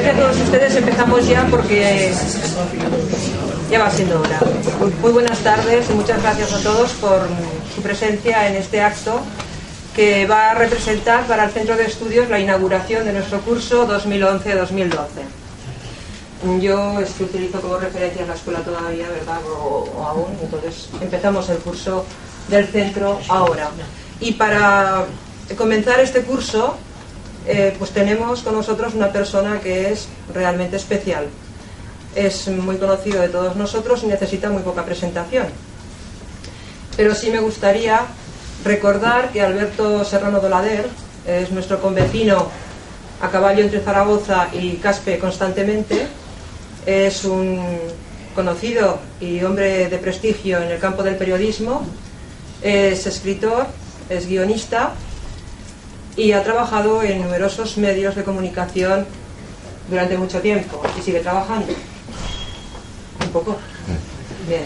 a todos ustedes, empezamos ya porque ya va siendo hora. Muy buenas tardes y muchas gracias a todos por su presencia en este acto que va a representar para el Centro de Estudios la inauguración de nuestro curso 2011-2012. Yo utilizo como referencia la escuela todavía, ¿verdad? O aún, entonces empezamos el curso del centro ahora. Y para comenzar este curso, pues tenemos con nosotros una persona que es realmente especial. Es muy conocido de todos nosotros y necesita muy poca presentación. Pero sí me gustaría recordar que Alberto Serrano Dolader es nuestro convecino a caballo entre Zaragoza y Caspe constantemente. Es un conocido y hombre de prestigio en el campo del periodismo. Es escritor, es guionista y ha trabajado en numerosos medios de comunicación durante mucho tiempo y sigue trabajando. Un poco. Bien.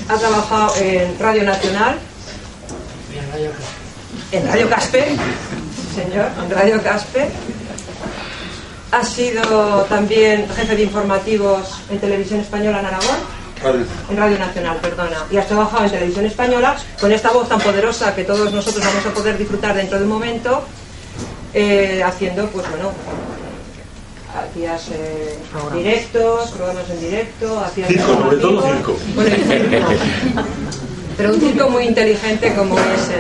Ha trabajado en Radio Nacional, en Radio Caspe, señor, en Radio Caspe. Ha sido también jefe de informativos en Televisión Española en Aragón. En Radio Nacional, perdona. Y has trabajado en Televisión Española con esta voz tan poderosa que todos nosotros vamos a poder disfrutar dentro de un momento, haciendo, pues bueno, hacías directos, programas en directo, hacías circo, sobre todo circo. Bueno, pero un circo muy inteligente como es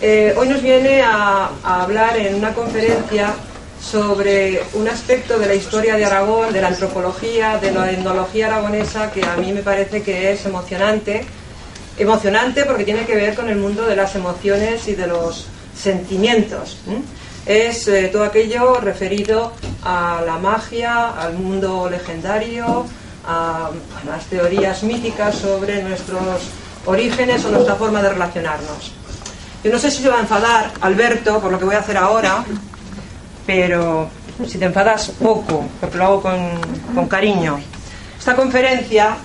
él. Hoy nos viene a hablar en una conferencia sobre un aspecto de la historia de Aragón, de la antropología, de la etnología aragonesa, que a mí me parece que es emocionante. Emocionante porque tiene que ver con el mundo de las emociones y de los sentimientos. Es todo aquello referido a la magia, al mundo legendario, a las teorías míticas sobre nuestros orígenes o nuestra forma de relacionarnos. Yo no sé si se va a enfadar Alberto por lo que voy a hacer ahora, pero si te enfadas, poco, porque lo hago con cariño. Esta conferencia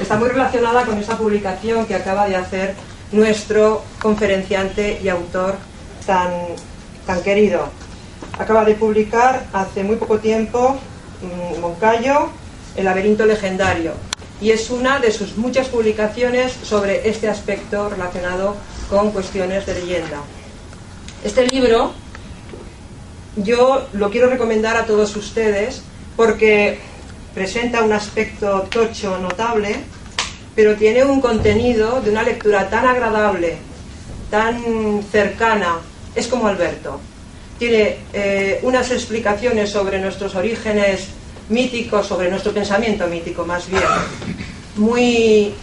está muy relacionada con esta publicación que acaba de hacer nuestro conferenciante y autor tan querido. Acaba de publicar hace muy poco tiempo Moncayo, El laberinto legendario, y es una de sus muchas publicaciones sobre este aspecto relacionado con cuestiones de leyenda. Este libro yo lo quiero recomendar a todos ustedes porque presenta un aspecto tocho notable, pero tiene un contenido de una lectura tan agradable, tan cercana. Es como Alberto. Tiene unas explicaciones sobre nuestros orígenes míticos, sobre nuestro pensamiento mítico más bien, muy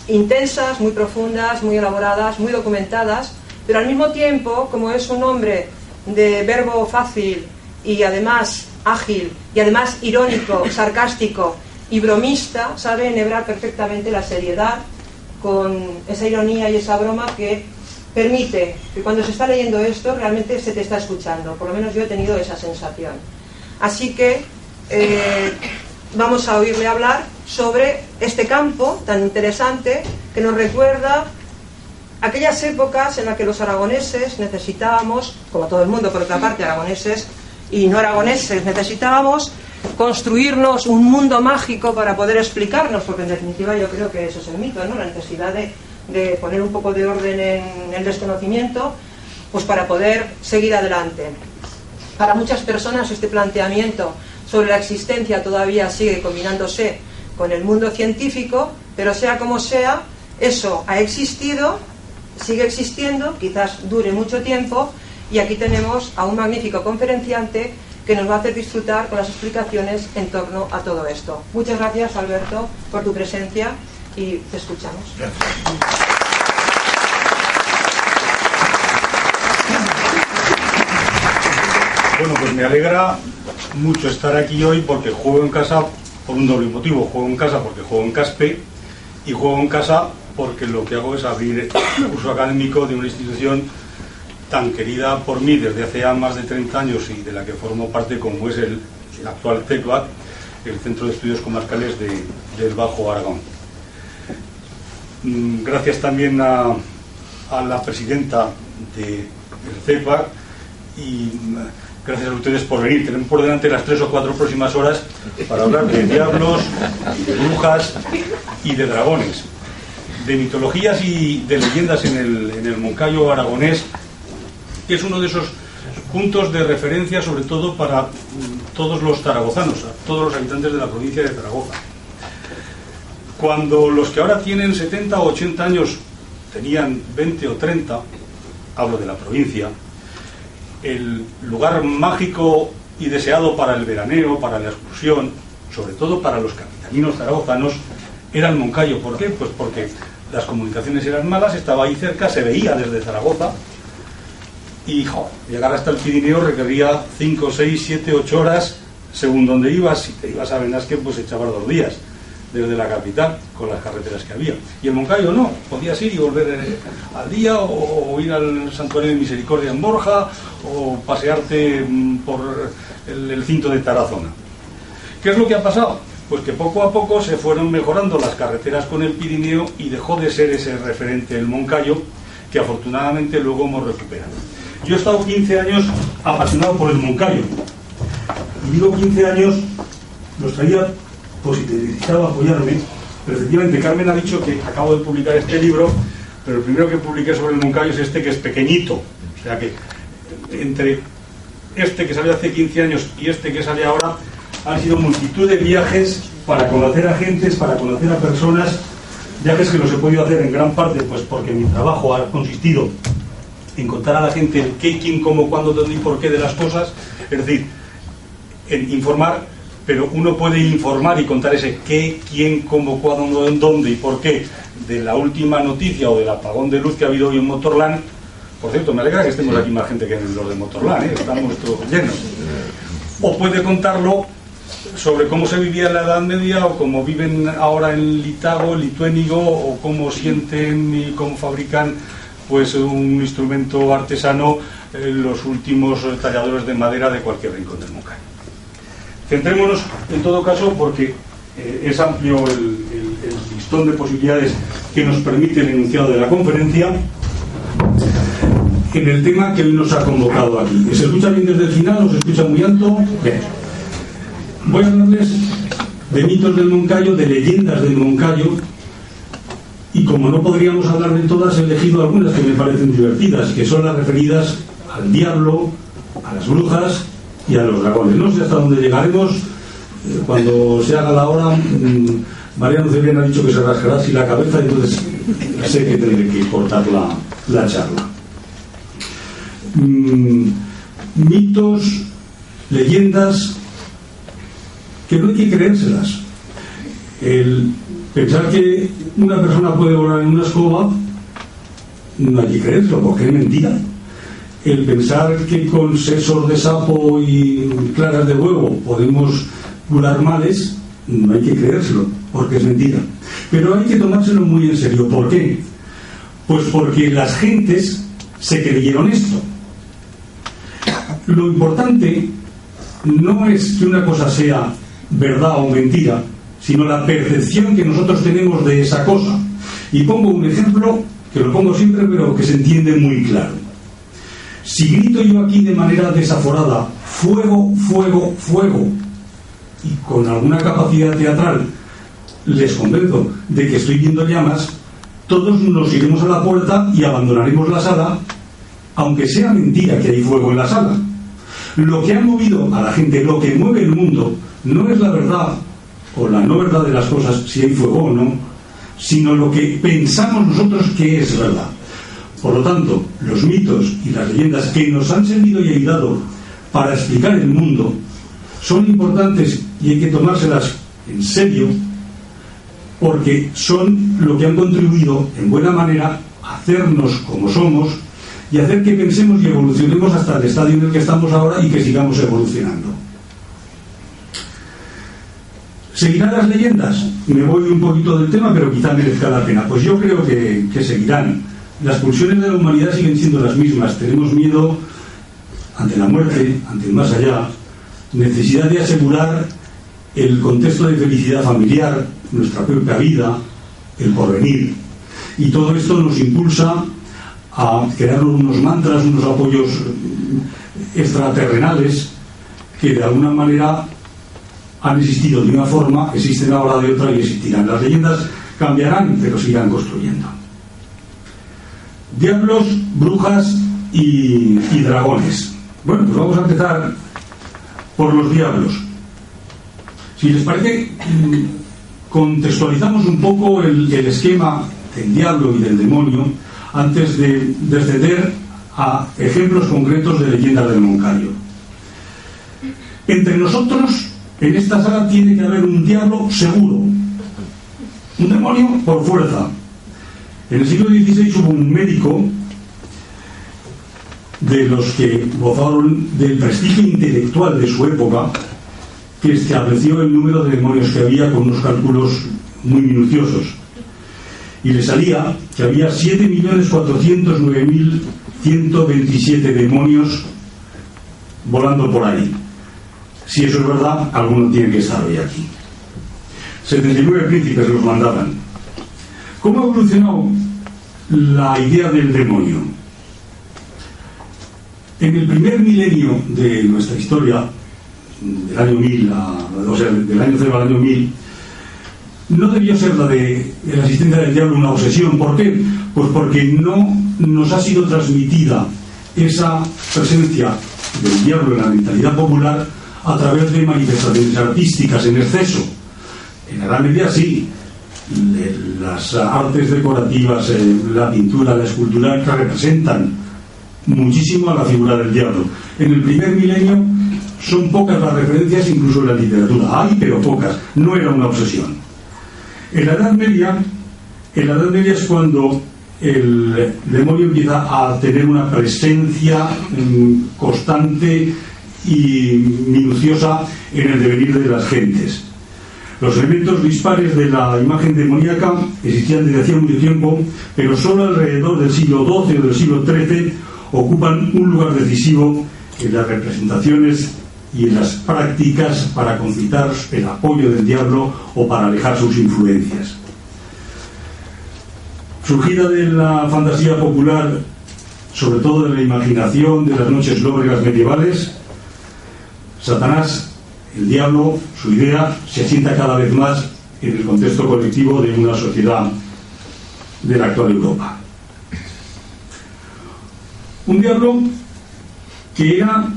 intensas, muy profundas, muy elaboradas, muy documentadas, pero al mismo tiempo, como es un hombre de verbo fácil y además ágil y además irónico, sarcástico y bromista, sabe enhebrar perfectamente la seriedad con esa ironía y esa broma que permite que cuando se está leyendo esto realmente se te está escuchando. Por lo menos yo he tenido esa sensación. Así que vamos a oírle hablar sobre este campo tan interesante que nos recuerda aquellas épocas en las que los aragoneses necesitábamos, como todo el mundo por otra parte, aragoneses y no aragoneses, necesitábamos construirnos un mundo mágico para poder explicarnos, porque en definitiva yo creo que eso es el mito, ¿no? La necesidad de poner un poco de orden en el desconocimiento, pues para poder seguir adelante. Para muchas personas este planteamiento sobre la existencia todavía sigue combinándose con el mundo científico, pero sea como sea, eso ha existido, sigue existiendo, quizás dure mucho tiempo, y aquí tenemos a un magnífico conferenciante que nos va a hacer disfrutar con las explicaciones en torno a todo esto. Muchas gracias, Alberto, por tu presencia y te escuchamos. Gracias. Bueno, pues me alegra mucho estar aquí hoy porque juego en casa por un doble motivo. Juego en casa porque juego en Caspe y juego en casa porque lo que hago es abrir el curso académico de una institución tan querida por mí desde hace ya más de 30 años y de la que formo parte, como es el actual CEPAC, el Centro de Estudios Comarcales del Bajo Aragón. Gracias también a la presidenta del CEPAC y gracias a ustedes por venir. Tenemos por delante las 3 o 4 próximas horas para hablar de diablos, de brujas y de dragones, de mitologías y de leyendas en el Moncayo aragonés, que es uno de esos puntos de referencia, sobre todo para todos los zaragozanos, a todos los habitantes de la provincia de Zaragoza. Cuando los que ahora tienen 70 o 80 años tenían 20 o 30, hablo de la provincia, el lugar mágico y deseado para el veraneo, para la excursión, sobre todo para los capitalinos zaragozanos, era el Moncayo. ¿Por qué? Pues porque las comunicaciones eran malas, estaba ahí cerca, se veía desde Zaragoza, y llegar hasta el Pirineo requería 5, 6, 7, 8 horas según donde ibas. Si te ibas a Benasque, pues echabas 2 días desde la capital con las carreteras que había. Y el Moncayo no, podías ir y volver al día, o ir al Santuario de Misericordia en Borja, o pasearte por el cinto de Tarazona. ¿Qué es lo que ha pasado? Pues que poco a poco se fueron mejorando las carreteras con el Pirineo y dejó de ser ese referente el Moncayo, que afortunadamente luego hemos recuperado. Yo he estado 15 años apasionado por el Moncayo, y digo 15 años, los traía por si te necesitaba apoyarme, pero efectivamente Carmen ha dicho que acabo de publicar este libro, pero el primero que publiqué sobre el Moncayo es este, que es pequeñito, o sea que entre este que salió hace 15 años y este que sale ahora han sido multitud de viajes para conocer a gentes, para conocer a personas, viajes que los he podido hacer en gran parte pues porque mi trabajo ha consistido en contar a la gente el qué, quién, cómo, cuándo, dónde y por qué de las cosas, es decir, en informar, pero uno puede informar y contar ese qué, quién, cómo, cuándo, dónde y por qué de la última noticia o del apagón de luz que ha habido hoy en Motorland. Por cierto, me alegra que estemos aquí más gente que en los de Motorland, estamos todos llenos. O puede contarlo sobre cómo se vivía en la Edad Media, o cómo viven ahora en Litago, Lituénigo, o cómo sienten y cómo fabrican pues un instrumento artesano los últimos talladores de madera de cualquier rincón del Moncayo. Centrémonos en todo caso, porque es amplio el listón de posibilidades que nos permite el enunciado de la conferencia, en el tema que hoy nos ha convocado aquí. ¿Se escucha bien desde el final? ¿Os escucha muy alto? Bien. Voy a hablarles de mitos del Moncayo, de leyendas del Moncayo, y como no podríamos hablar de todas, he elegido algunas que me parecen divertidas, que son las referidas al diablo, a las brujas y a los dragones. No sé hasta dónde llegaremos. Cuando se haga la hora, Mariano Cebrián ha dicho que se rascará así la cabeza, entonces sé que tendré que cortar la charla. Mitos, leyendas, que no hay que creérselas. El pensar que una persona puede volar en una escoba, no hay que creérselo, porque es mentira. El pensar que con sesos de sapo y claras de huevo podemos curar males, no hay que creérselo, porque es mentira. Pero hay que tomárselo muy en serio. ¿Por qué? Pues porque las gentes se creyeron esto. Lo importante no es que una cosa sea verdad o mentira, sino la percepción que nosotros tenemos de esa cosa. Y pongo un ejemplo, que lo pongo siempre, pero que se entiende muy claro. Si grito yo aquí de manera desaforada, fuego, fuego, fuego, y con alguna capacidad teatral les convenzo de que estoy viendo llamas, todos nos iremos a la puerta y abandonaremos la sala, aunque sea mentira que hay fuego en la sala. Lo que ha movido a la gente, lo que mueve el mundo, no es la verdad o la no verdad de las cosas, si hay fuego o no, sino lo que pensamos nosotros que es verdad. Por lo tanto, los mitos y las leyendas que nos han servido y ayudado para explicar el mundo son importantes y hay que tomárselas en serio, porque son lo que han contribuido en buena manera a hacernos como somos y hacer que pensemos y evolucionemos hasta el estadio en el que estamos ahora y que sigamos evolucionando. ¿Seguirán las leyendas? Me voy un poquito del tema, pero quizá merezca la pena. Pues yo creo que seguirán. Las pulsiones de la humanidad siguen siendo las mismas. Tenemos miedo ante la muerte, ante el más allá, necesidad de asegurar el contexto de felicidad familiar, nuestra propia vida, el porvenir. Y todo esto nos impulsa a crear unos mantras, unos apoyos extraterrenales que de alguna manera han existido de una forma, existen ahora de otra y existirán. Las leyendas cambiarán, pero se irán construyendo. Diablos, brujas y dragones. Bueno, pues vamos a empezar por los diablos. Si les parece, contextualizamos un poco el esquema del diablo y del demonio antes de descender a ejemplos concretos de leyendas del Moncayo. Entre nosotros, en esta sala, tiene que haber un diablo seguro, un demonio por fuerza. En el siglo XVI hubo un médico de los que gozaron del prestigio intelectual de su época, que estableció el número de demonios que había con unos cálculos muy minuciosos, y le salía que había 7.409.127 demonios volando por ahí. Si eso es verdad, alguno tiene que estar hoy aquí. 79 príncipes los mandaban. ¿Cómo ha evolucionado la idea del demonio? En el primer milenio de nuestra historia, del año 1000, o sea, del año 0 al año 1000, no debió ser la de la existencia del diablo una obsesión. ¿Por qué? Pues porque no nos ha sido transmitida esa presencia del diablo en la mentalidad popular a través de manifestaciones artísticas en exceso. En la Edad Media sí, las artes decorativas, la pintura, la escultura, que representan muchísimo a la figura del diablo. En el primer milenio son pocas las referencias, incluso en la literatura. Hay, pero pocas. No era una obsesión. En la Edad Media es cuando el demonio empieza a tener una presencia constante y minuciosa en el devenir de las gentes. Los elementos dispares de la imagen demoníaca existían desde hacía mucho tiempo, pero solo alrededor del siglo XII o del siglo XIII ocupan un lugar decisivo en las representaciones y en las prácticas para concitar el apoyo del diablo o para alejar sus influencias. Surgida de la fantasía popular, sobre todo de la imaginación de las noches lóbregas medievales, Satanás, el diablo, su idea se asienta cada vez más en el contexto colectivo de una sociedad de la actual Europa. Un diablo que era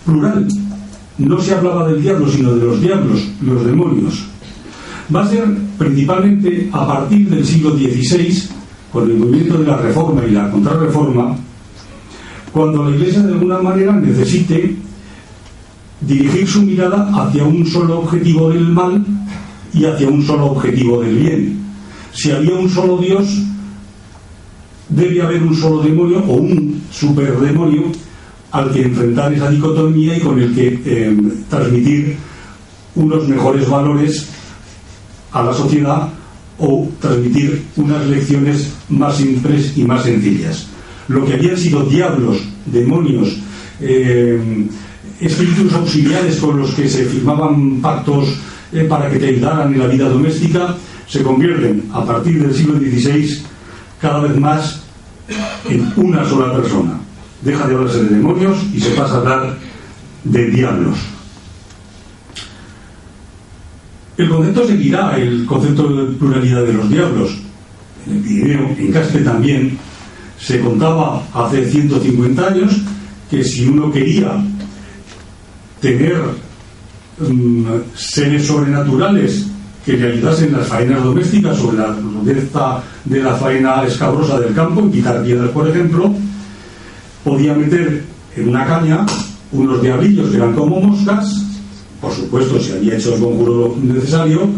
plural. No se hablaba del diablo, sino de los diablos, los demonios. Va a ser principalmente a partir del siglo XVI, con el movimiento de la Reforma y la Contrarreforma, cuando la Iglesia de alguna manera necesite dirigir su mirada hacia un solo objetivo del mal y hacia un solo objetivo del bien. Si había un solo Dios, debe haber un solo demonio o un superdemonio al que enfrentar esa dicotomía y con el que transmitir unos mejores valores a la sociedad o transmitir unas lecciones más simples y más sencillas. Lo que habían sido diablos, demonios, espíritus auxiliares con los que se firmaban pactos para que te ayudaran en la vida doméstica, se convierten a partir del siglo XVI cada vez más en una sola persona. Deja de hablarse de demonios y se pasa a hablar de diablos. El concepto seguirá el concepto de pluralidad de los diablos. En el Pirineo, en Caspe también, se contaba hace 150 años que si uno quería tener seres sobrenaturales que le ayudasen en las faenas domésticas o en la rudeza de la faena escabrosa del campo, en quitar piedras, por ejemplo, podía meter en una caña unos diablillos que eran como moscas, por supuesto, si había hecho el conjuro necesario,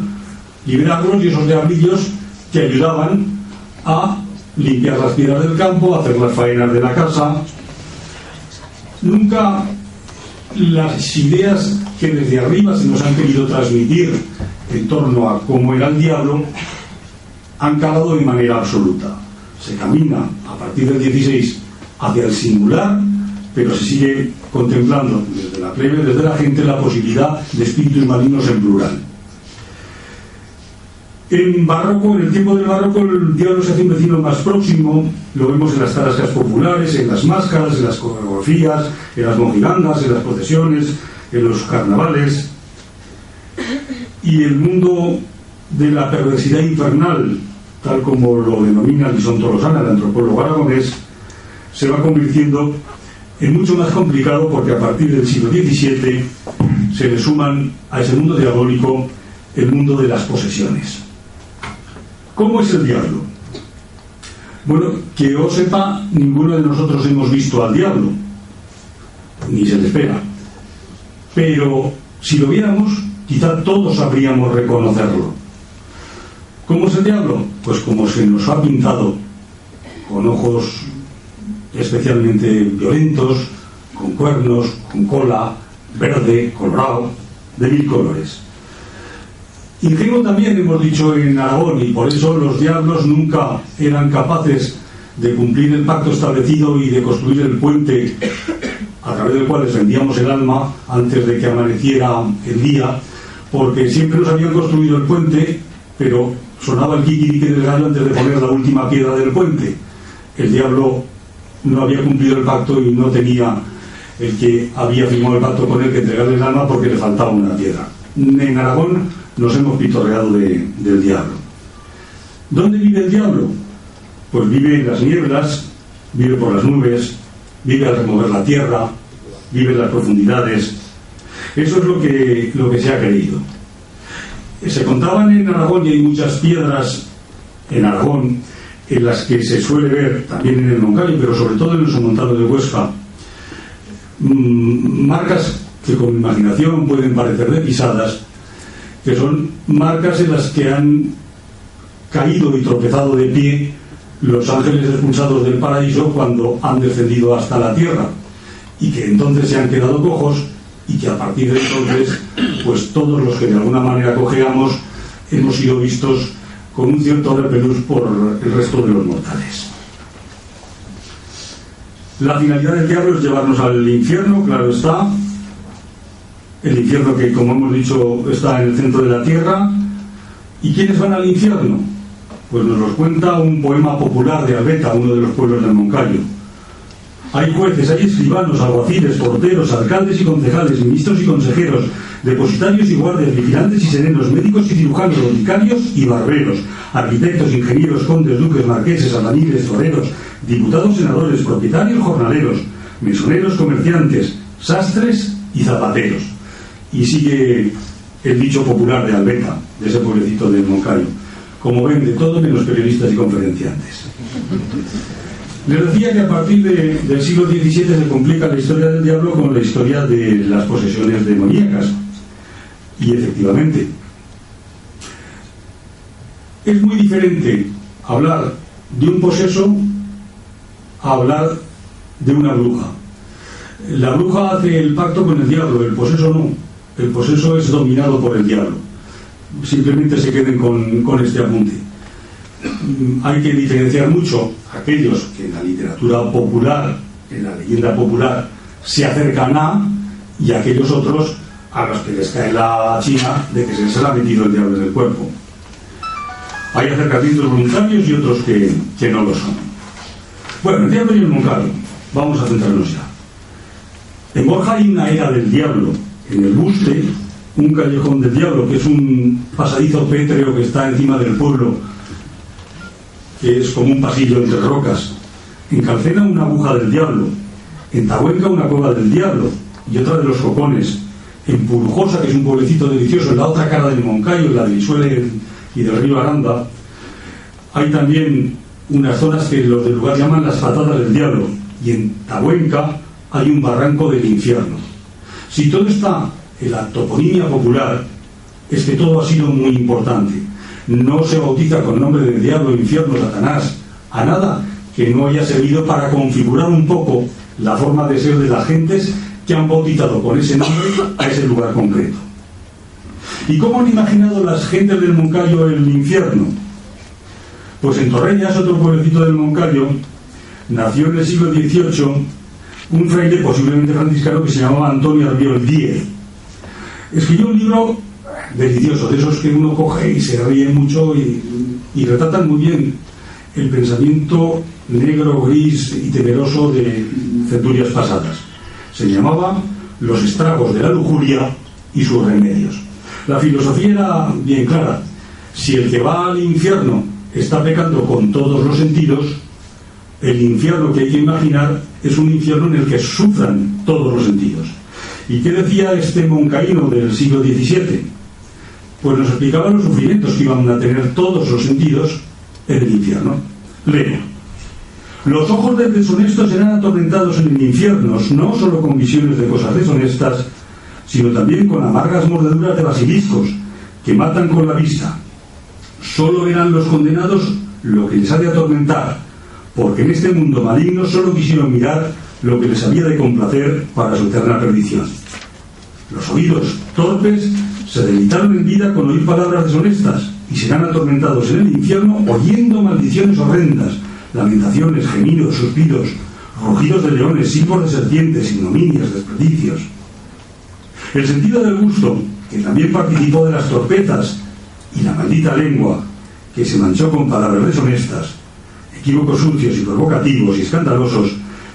liberarlos, y esos diablillos te ayudaban a limpiar las piedras del campo, a hacer las faenas de la casa. Nunca las ideas que desde arriba se nos han querido transmitir en torno a cómo era el diablo han calado de manera absoluta. Se camina a partir del XVI hacia el singular, pero se sigue contemplando desde la plebe, desde la gente, la posibilidad de espíritus malignos en plural. En barroco, en el tiempo del barroco, el diablo se hace un vecino más próximo, lo vemos en las tarascas populares, en las máscaras, en las coreografías, en las mojigangas, en las procesiones, en los carnavales. Y el mundo de la perversidad infernal, tal como lo denomina Lison Tolosana, el antropólogo aragonés, se va convirtiendo en mucho más complicado, porque a partir del siglo XVII se le suman a ese mundo diabólico el mundo de las posesiones. ¿Cómo es el diablo? Bueno, que yo sepa, ninguno de nosotros hemos visto al diablo, ni se le espera. Pero si lo viéramos, quizá todos sabríamos reconocerlo. ¿Cómo es el diablo? Pues como se nos ha pintado, con ojos especialmente violentos, con cuernos, con cola, verde, colorado, de 1000 colores. Ingenuo también hemos dicho en Aragón, y por eso los diablos nunca eran capaces de cumplir el pacto establecido y de construir el puente a través del cual les vendíamos el alma antes de que amaneciera el día, porque siempre nos habían construido el puente, pero sonaba el kikirique del gallo antes de poner la última piedra del puente. El diablo no había cumplido el pacto y no tenía el que había firmado el pacto con él que entregarle el alma porque le faltaba una piedra. En Aragón nos hemos pitorreado del diablo. ¿Dónde vive el diablo? Pues vive en las nieblas, vive por las nubes, vive al remover la tierra, vive en las profundidades. Eso es lo que se ha creído. Se contaban en Aragón, y hay muchas piedras en Aragón en las que se suele ver, también en el Moncayo, pero sobre todo en el Somontano de Huesca, marcas que con imaginación pueden parecer de pisadas, que son marcas en las que han caído y tropezado de pie los ángeles expulsados del paraíso cuando han descendido hasta la tierra, y que entonces se han quedado cojos, y que a partir de entonces pues todos los que de alguna manera cojeamos hemos sido vistos con un cierto repelús por el resto de los mortales. La finalidad del diablo es llevarnos al infierno, claro está. El infierno que, como hemos dicho, está en el centro de la tierra. ¿Y quiénes van al infierno? Pues nos los cuenta un poema popular de Albeta, uno de los pueblos del Moncayo. Hay jueces, hay escribanos, alguaciles, porteros, alcaldes y concejales, ministros y consejeros, depositarios y guardias, vigilantes y serenos, médicos y cirujanos, boticarios y barberos, arquitectos, ingenieros, condes, duques, marqueses, albañiles, toreros, diputados, senadores, propietarios, jornaleros, mesoneros, comerciantes, sastres y zapateros. Y sigue el dicho popular de Albeta, de ese pueblecito del Moncayo: como ven, de todo menos periodistas y conferenciantes. Les decía que a partir del siglo XVII se complica la historia del diablo con la historia de las posesiones demoníacas. Y efectivamente, es muy diferente hablar de un poseso a hablar de una bruja. La bruja hace el pacto con el diablo, el poseso no. El poseso es dominado por el diablo. Simplemente se queden con este apunte. Hay que diferenciar mucho aquellos que en la literatura popular, en la leyenda popular, se acercan a, y aquellos otros a los que les cae la china de que se les ha metido el diablo en el cuerpo. Hay acercamientos voluntarios y otros que no lo son. Bueno, el diablo y el Moncayo, vamos a centrarnos ya. En Borja hay una era del diablo. En el Buste, un callejón del diablo, que es un pasadizo pétreo que está encima del pueblo, que es como un pasillo entre rocas. En Calcena, una aguja del diablo. En Tahuenca, una cueva del diablo y otra de los Cocones. En Purujosa, que es un pueblecito delicioso, en la otra cara del Moncayo, en la de Isuela y del río Aranda, hay también unas zonas que los del lugar llaman las patadas del diablo. Y en Tahuenca hay un barranco del infierno. Si todo está en la toponimia popular, es que todo ha sido muy importante. No se bautiza con nombre del diablo, infierno, Satanás, a nada que no haya servido para configurar un poco la forma de ser de las gentes que han bautizado con ese nombre a ese lugar concreto. ¿Y cómo han imaginado las gentes del Moncayo el infierno? Pues en Torrellas, otro pueblecito del Moncayo, nació en el siglo XVIII un fraile posiblemente franciscano que se llamaba Antonio Arbiol Díez. Escribió un libro deliciosos, de esos que uno coge y se ríe mucho y retratan muy bien el pensamiento negro, gris y temeroso de centurias pasadas. Se llamaba Los estragos de la lujuria y sus remedios. La filosofía era bien clara: si el que va al infierno está pecando con todos los sentidos, el infierno que hay que imaginar es un infierno en el que sufran todos los sentidos. ¿Y qué decía este moncaíno del siglo XVII? Pues nos explicaba los sufrimientos que iban a tener todos los sentidos en el infierno. Leo: los ojos del deshonesto serán atormentados en el infierno, no solo con visiones de cosas deshonestas, sino también con amargas mordeduras de basiliscos que matan con la vista. Solo verán los condenados lo que les ha de atormentar, porque en este mundo maligno solo quisieron mirar lo que les había de complacer para su eterna perdición. Los oídos torpes se deleitaron en vida con oír palabras deshonestas y serán atormentados en el infierno oyendo maldiciones horrendas, lamentaciones, gemidos, suspiros, rugidos de leones, silbos de serpientes, ignominias, desperdicios. El sentido del gusto, que también participó de las torpezas, y la maldita lengua, que se manchó con palabras deshonestas, equívocos sucios y provocativos y escandalosos,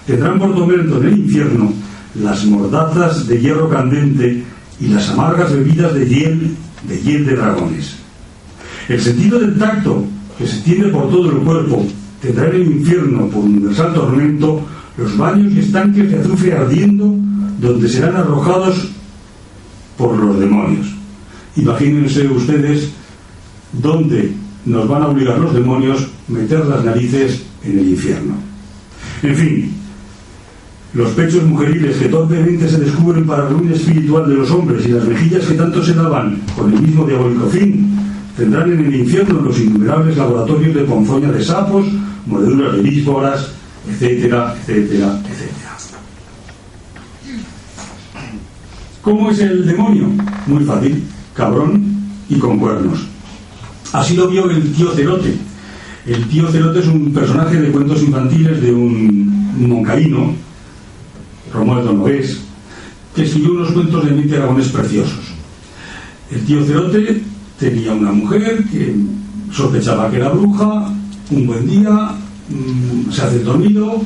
tendrán por tormento en el infierno las mordazas de hierro candente y las amargas bebidas de hiel de dragones. El sentido del tacto, que se extiende por todo el cuerpo, tendrá en el infierno por universal tormento los baños y estanques de azufre ardiendo, donde serán arrojados por los demonios. Imagínense ustedes dónde nos van a obligar los demonios a meter las narices en el infierno. En fin, los pechos mujeriles que torpemente se descubren para la ruina espiritual de los hombres y las mejillas que tanto se lavan con el mismo diabólico fin, tendrán en el infierno los innumerables laboratorios de ponzoña de sapos, mordeduras de vísboras, etcétera, etcétera, etcétera. ¿Cómo es el demonio? Muy fácil: cabrón y con cuernos. Así lo vio el tío Cerote. El tío Cerote es un personaje de cuentos infantiles de un moncaíno, Romualdo Nogués, que escribió unos cuentos de Mite Aragonés preciosos. El tío Cerote tenía una mujer que sospechaba que era bruja. Un buen día se hace el dormido,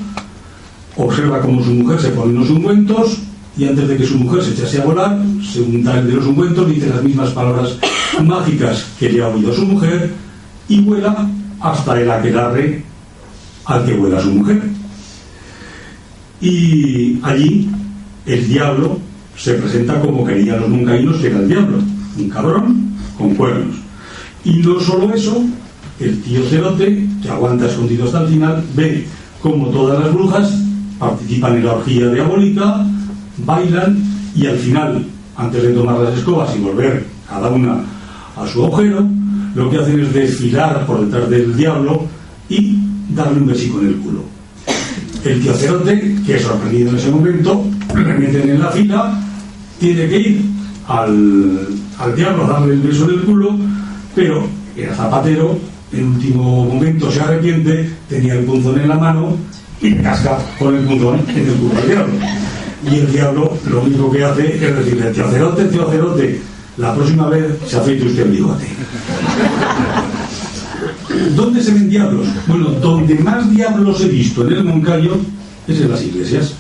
observa cómo su mujer se pone unos ungüentos y antes de que su mujer se echase a volar, se unta el de los ungüentos, dice las mismas palabras mágicas que le ha oído su mujer y vuela hasta el aquelarre al que vuela su mujer. Y allí el diablo se presenta como querían los moncaínos que era el diablo: un cabrón con cuernos. Y no solo eso, el tío Cerote, que aguanta escondido hasta el final, ve como todas las brujas participan en la orgía diabólica, bailan y al final, antes de tomar las escobas y volver cada una a su agujero, lo que hacen es desfilar por detrás del diablo y darle un besico en el culo. El tío Cerote, que es sorprendido en ese momento, le meten en la fila, tiene que ir al diablo a darle el beso en el culo, pero era zapatero, en último momento se arrepiente, tenía el punzón en la mano y le casca con el punzón en el culo al diablo. Y el diablo lo único que hace es decirle: tío Cerote, la próxima vez se afeite usted el bigote. ¿Dónde se ven diablos? Bueno, donde más diablos he visto en el Moncayo es en las iglesias.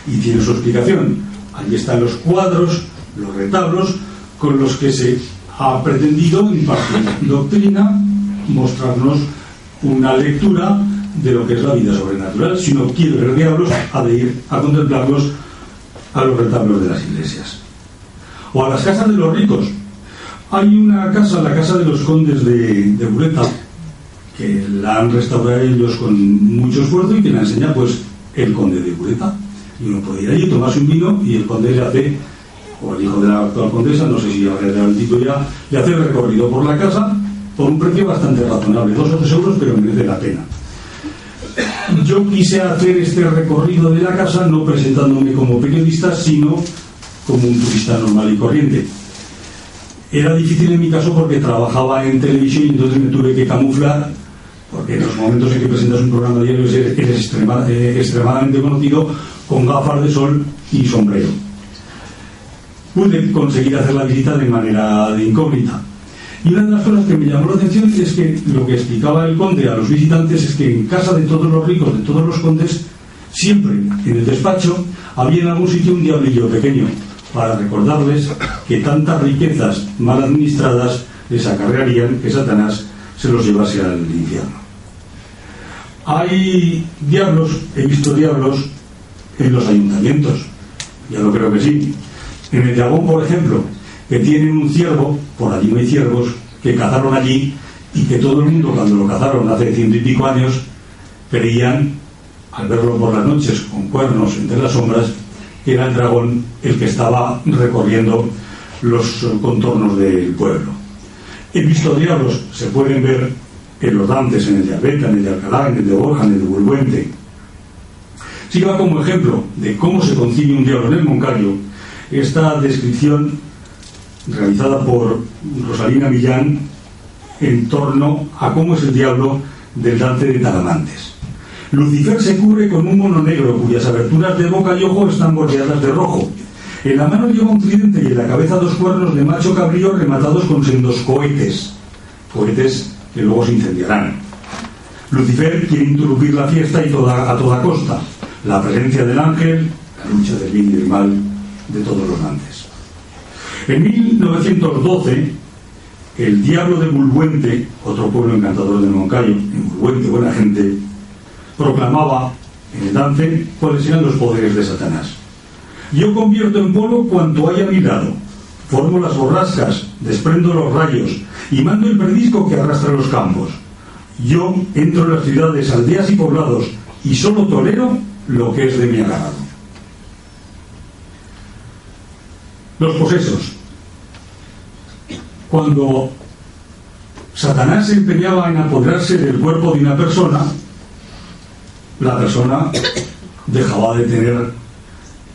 Y tiene su explicación. Allí están los cuadros, los retablos, con los que se ha pretendido impartir doctrina, mostrarnos una lectura de lo que es la vida sobrenatural. Si uno quiere ver diablos, ha de ir a contemplarlos a los retablos de las iglesias. O a las casas de los ricos. Hay una casa, la casa de los condes de Bureta, que la han restaurado ellos con mucho esfuerzo y que la enseña pues el conde de Bureta. Y uno puede ir allí, tomarse un vino y el conde le hace, o el hijo de la actual condesa, no sé si habrá dado el título ya, le hace el recorrido por la casa por un precio bastante razonable, 2 o 3 euros, pero merece la pena. Yo quise hacer este recorrido de la casa no presentándome como periodista, sino como un turista normal y corriente. Era difícil en mi caso porque trabajaba en televisión y entonces me tuve que camuflar, porque en los momentos en que presentas un programa diario eres extremadamente conocido con gafas de sol y sombrero. pude conseguir hacer la visita de manera de incógnita. Y una de las cosas que me llamó la atención es que lo que explicaba el conde a los visitantes es que en casa de todos los ricos, de todos los condes, siempre en el despacho había en algún sitio un diablillo pequeño para recordarles que tantas riquezas mal administradas les acarrearían que Satanás se los llevase al infierno. Hay diablos, he visto diablos en los ayuntamientos, ya lo creo que sí. En el Llagón, por ejemplo, que tienen un ciervo, por allí no hay ciervos, que cazaron allí y que todo el mundo cuando lo cazaron hace 100 y pico años creían, al verlo por las noches con cuernos entre las sombras, que era el dragón el que estaba recorriendo los contornos del pueblo. He visto diablos, se pueden ver en los Dantes, en el de Albeta, en el de Alcalá, en el de Borja, en el de Bulbuente. Sirva como ejemplo de cómo se concibe un diablo en el Moncayo esta descripción realizada por Rosalina Millán en torno a cómo es el diablo del Dante de Talamantes. Lucifer se cubre con un mono negro cuyas aberturas de boca y ojo están bordeadas de rojo. En la mano lleva un tridente y en la cabeza 2 cuernos de macho cabrío rematados con sendos cohetes que luego se incendiarán. Lucifer quiere interrumpir la fiesta y a toda costa. La presencia del ángel, la lucha del bien y del mal de todos los Dantes. En 1912, el diablo de Bulbuente, otro pueblo encantador del Moncayo, en Bulbuente, buena gente, proclamaba en el Dante cuáles eran los poderes de Satanás. Yo convierto en polvo cuanto hay a mi lado, formo las borrascas, desprendo los rayos y mando el perdisco que arrastra los campos. Yo entro en las ciudades, aldeas y poblados y solo tolero lo que es de mi agrado. Los posesos. Cuando Satanás se empeñaba en apoderarse del cuerpo de una persona, la persona dejaba de tener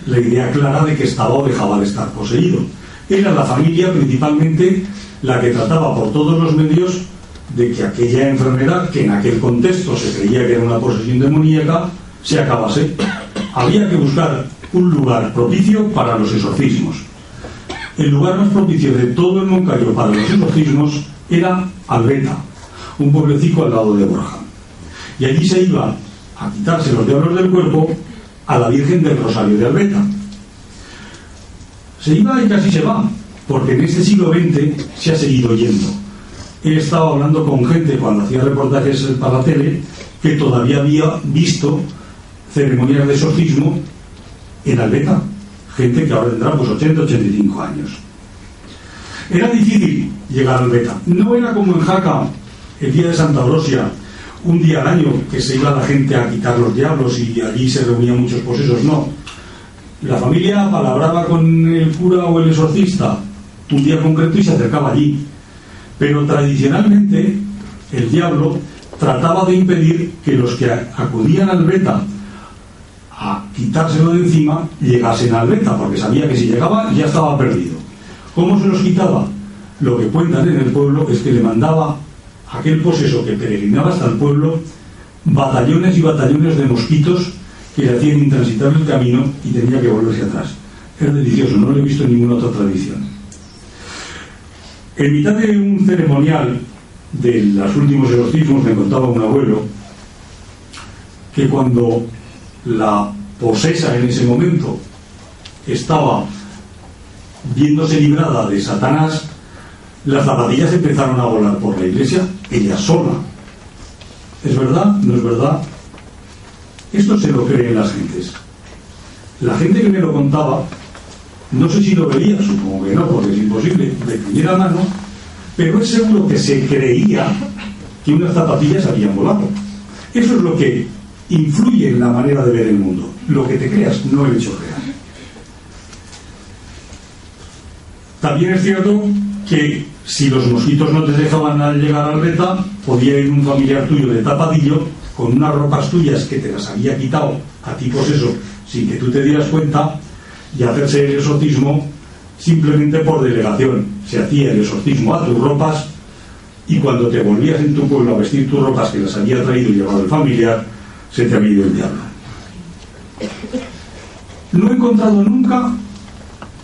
la idea clara de que estaba o dejaba de estar poseído. Era la familia principalmente la que trataba por todos los medios de que aquella enfermedad, que en aquel contexto se creía que era una posesión demoníaca, se acabase. Había que buscar un lugar propicio para los exorcismos. El lugar más propicio de todo el Moncayo para los exorcismos era Albeta, un pueblecito al lado de Borja. Y allí se iba a quitarse los diablos del cuerpo a la Virgen del Rosario de Albeta. Se iba y casi se va, porque en este siglo XX se ha seguido yendo. He estado hablando con gente cuando hacía reportajes para la tele que todavía había visto ceremonias de exorcismo en Albeta, gente que ahora tendrá pues 80, 85 años. Era difícil llegar a Albeta, no era como en Jaca el día de Santa Orosia, un día al año que se iba la gente a quitar los diablos y allí se reunían muchos posesos. No, la familia palabraba con el cura o el exorcista un día concreto y se acercaba allí, pero tradicionalmente el diablo trataba de impedir que los que acudían al Albeta a quitárselo de encima llegasen al Albeta, porque sabía que si llegaba ya estaba perdido. ¿Cómo se los quitaba? Lo que cuentan en el pueblo es que le mandaba a aquel poseso que peregrinaba hasta el pueblo batallones y batallones de mosquitos que le hacían intransitable el camino y tenía que volverse atrás. Es delicioso, no lo he visto en ninguna otra tradición. En mitad de un ceremonial de los últimos exorcismos me contaba un abuelo que cuando la posesa en ese momento estaba viéndose librada de Satanás, las zapatillas empezaron a volar por la iglesia, ella sola. ¿Es verdad? ¿No es verdad? Esto se lo creen las gentes. La gente que me lo contaba, no sé si lo veía, supongo que no, porque es imposible de primera mano, pero es seguro que se creía que unas zapatillas habían volado. Eso es lo que influye en la manera de ver el mundo. Lo que te creas, no el hecho real. También es cierto que si los mosquitos no te dejaban llegar al Albeta, podía ir un familiar tuyo de tapadillo con unas ropas tuyas que te las había quitado a ti, pues eso, sin que tú te dieras cuenta, y hacerse el exorcismo simplemente por delegación. Se hacía el exorcismo a tus ropas y cuando te volvías en tu pueblo a vestir tus ropas que las había traído y llevado el familiar, se te había ido el diablo. No he encontrado nunca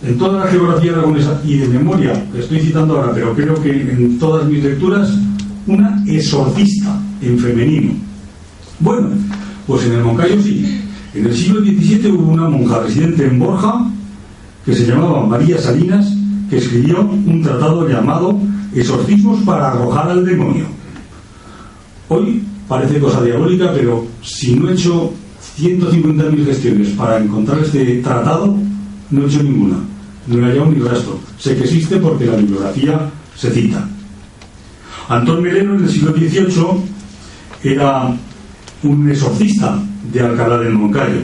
en toda la geografía aragonesa y de memoria, que estoy citando ahora, pero creo que en todas mis lecturas, una exorcista en femenino. Bueno, pues en el Moncayo sí. En el siglo XVII hubo una monja residente en Borja que se llamaba María Salinas, que escribió un tratado llamado Exorcismos para arrojar al demonio. Hoy parece cosa diabólica, pero si no he hecho 150.000 gestiones para encontrar este tratado, no he hecho ninguna. No le he hallado ni rastro. Sé que existe porque la bibliografía se cita. Antón Melero en el siglo XVIII era un exorcista de Alcalá del Moncayo.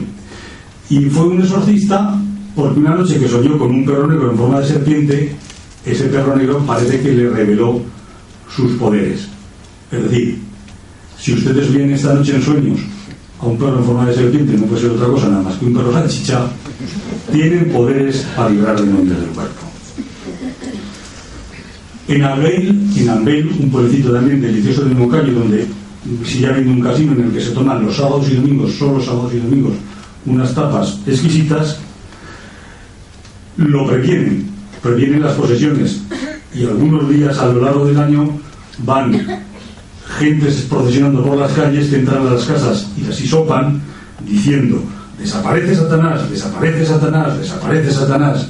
Y fue un exorcista porque una noche que soñó con un perro negro en forma de serpiente, ese perro negro parece que le reveló sus poderes. Es decir, si ustedes ven esta noche en sueños a un perro en forma de serpiente, no puede ser otra cosa nada más que un perro salchicha, tienen poderes para librar demonios del cuerpo. En Albeil, un pueblecito también delicioso del Moncayo, donde sigue habiendo un casino en el que se toman los sábados y domingos, solo los sábados y domingos, unas tapas exquisitas, lo previenen las posesiones, y algunos días a lo largo del año van gentes procesionando por las calles que entran a las casas y así sopan diciendo: desaparece Satanás, desaparece Satanás, desaparece Satanás.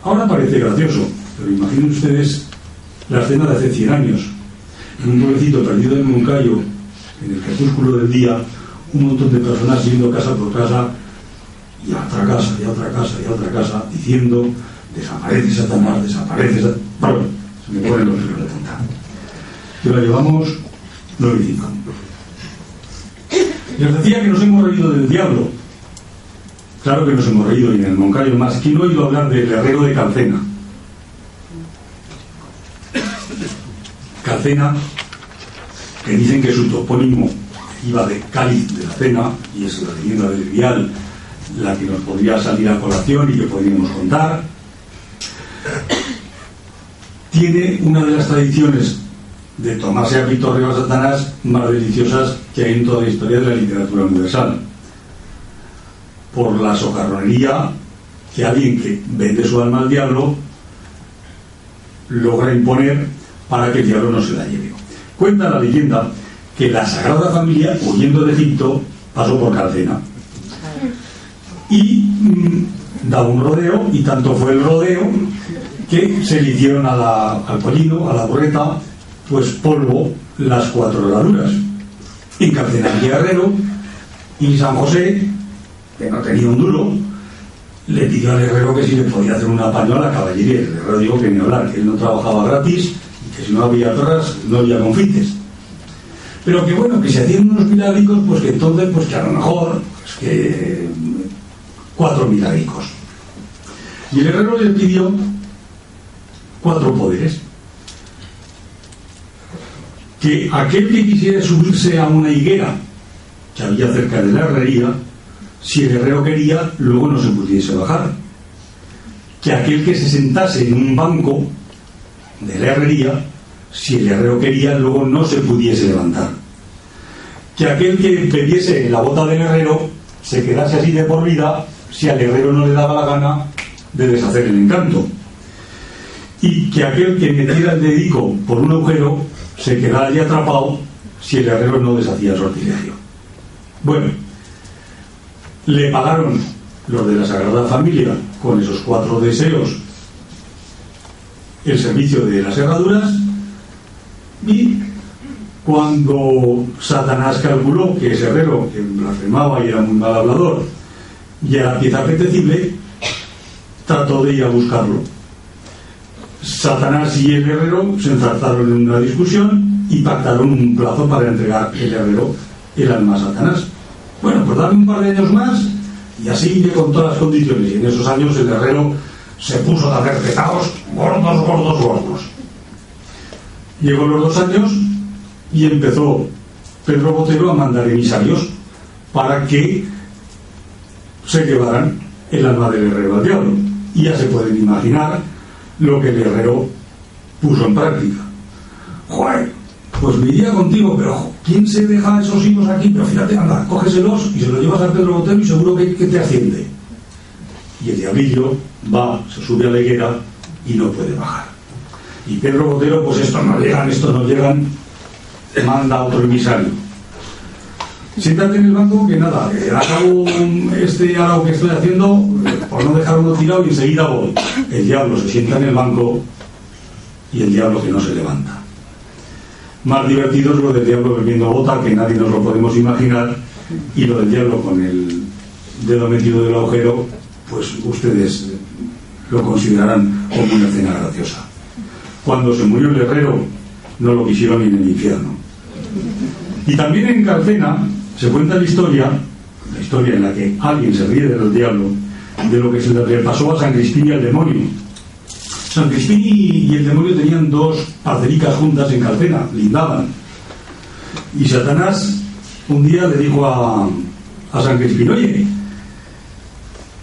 Ahora parece gracioso, pero imaginen ustedes la escena de hace 100 años, en un pueblecito perdido en Moncayo, en el crepúsculo del día, un montón de personas yendo casa por casa, y a otra casa, y a otra casa, y a otra casa, diciendo: desaparece Satanás, desaparece Satanás. Bueno, se me ponen los pelos de punta. Que la llevamos 9 y 5. Les decía que nos hemos reído del diablo. Claro que nos hemos reído, y en el Moncayo más. ¿Quién no ha oído hablar del herrero de Calcena? Calcena, que dicen que su topónimo iba de cáliz de la cena, y es la leyenda del Vial la que nos podría salir a colación y que podríamos contar. Tiene una de las tradiciones de tomarse a pitorreo a Satanás más deliciosas que hay en toda la historia de la literatura universal, por la socarronería que alguien que vende su alma al diablo logra imponer para que el diablo no se la lleve. Cuenta la leyenda que la Sagrada Familia, huyendo de Egipto, pasó por Calcena y daba un rodeo, y tanto fue el rodeo que se le hicieron al pollino, a la burreta, pues polvo las 4 herraduras. En Calcena había herrero, y San José, que no tenía un duro, le pidió al herrero que si le podía hacer un apaño a la caballería. El herrero dijo que ni hablar, que él no trabajaba gratis, y que si no había perras no había confites. Pero que bueno, que se hacían unos milagros, pues que entonces, pues que a lo mejor, pues que 4 milagros. Y el herrero le pidió 4 poderes. Que aquel que quisiera subirse a una higuera que había cerca de la herrería, si el herrero quería, luego no se pudiese bajar. Que aquel que se sentase en un banco de la herrería, si el herrero quería, luego no se pudiese levantar. Que aquel que bebiese la bota del herrero se quedase así de por vida, si al herrero no le daba la gana de deshacer el encanto. Y que aquel que metiera el dedico por un agujero se quedara allí atrapado si el herrero no deshacía el sortilegio. Bueno, le pagaron los de la Sagrada Familia con esos 4 deseos el servicio de las herraduras, y cuando Satanás calculó que ese herrero, que blasfemaba y era muy mal hablador, y era pieza apetecible, trató de ir a buscarlo. Satanás y el herrero se enzarzaron en una discusión y pactaron un plazo para entregar el herrero el alma a Satanás. Bueno, pues dame un par de años más y así con todas las condiciones. Y en esos años el herrero se puso a hacer pecados gordos. Llegó los 2 años y empezó Pedro Botero a mandar emisarios para que se llevaran el alma del herrero al diablo. Y ya se pueden imaginar lo que el herrero puso en práctica. Joder, pues me iría contigo, pero ¿quién se deja esos hijos aquí? Pero fíjate, anda, cógeselos y se los llevas a Pedro Botero y seguro que te asciende. y el diablillo va, se sube a la higuera y no puede bajar. Y Pedro Botero, pues estos no llegan, manda a otro emisario. Siéntate en el banco que nada, acabo este arao que estoy haciendo por no dejarlo tirado y enseguida voy. El diablo se sienta en el banco y el diablo que no se levanta. Más divertido es lo del diablo bebiendo bota, que nadie nos lo podemos imaginar, y lo del diablo con el dedo metido del agujero, pues ustedes lo considerarán como una escena graciosa. Cuando se murió el herrero, no lo quisieron ni en el infierno. Y también en Carcena se cuenta la historia en la que alguien se ríe del diablo, de lo que se le pasó a San Crispín y al demonio. San Crispín y el demonio tenían dos parcericas juntas en Carcena, lindaban. Y Satanás un día le dijo a San Crispín: oye,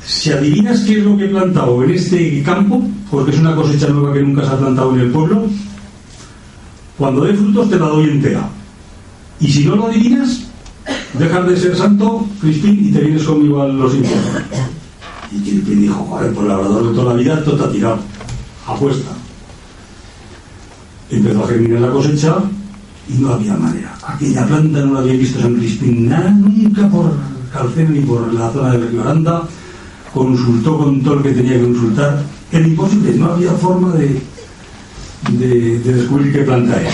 si adivinas qué es lo que he plantado en este campo, porque es una cosecha nueva que nunca se ha plantado en el pueblo, cuando dé frutos te la doy entera. Y si no lo adivinas, dejas de ser santo, Crispín, y te vienes conmigo a los infiernos. Y Crispín dijo: joder, por el labrador de toda la vida, esto está tirado. Apuesta. Empezó a germinar la cosecha y no había manera. Aquella planta no la había visto San Crispín nunca por Carcena ni por la zona de Río Aranda. Consultó con todo lo que tenía que consultar. Era imposible, no había forma de descubrir qué planta era.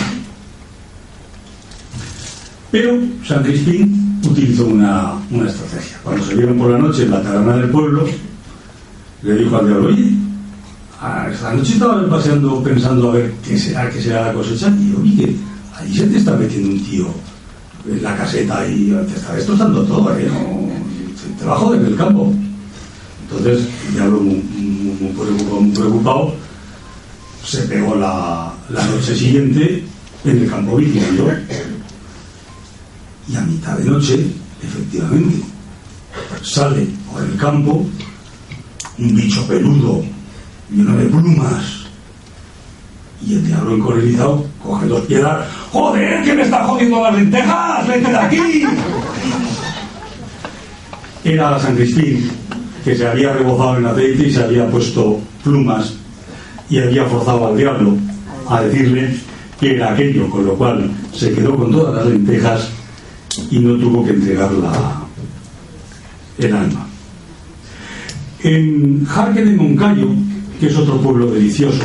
Pero San Crispín utilizó una estrategia. Cuando se vieron por la noche en la taberna del pueblo, le dijo al diablo: oye, esta noche estaba paseando pensando a ver qué será la cosecha, y yo vi que ahí se te está metiendo un tío en la caseta y te está destrozando todo, no, te va a joder el campo. Entonces el diablo, muy preocupado, se pegó la noche siguiente en el campo vigilando. Y a mitad de noche, efectivamente, sale por el campo un bicho peludo, lleno de plumas. Y el diablo encolerizado coge dos piedras. ¡Joder, que me está jodiendo las lentejas! ¡Vete de aquí! Era San Crispín, que se había rebozado en aceite y se había puesto plumas y había forzado al diablo a decirle que era aquello, con lo cual se quedó con todas las lentejas y no tuvo que entregar el alma. En Jarque de Moncayo, que es otro pueblo delicioso,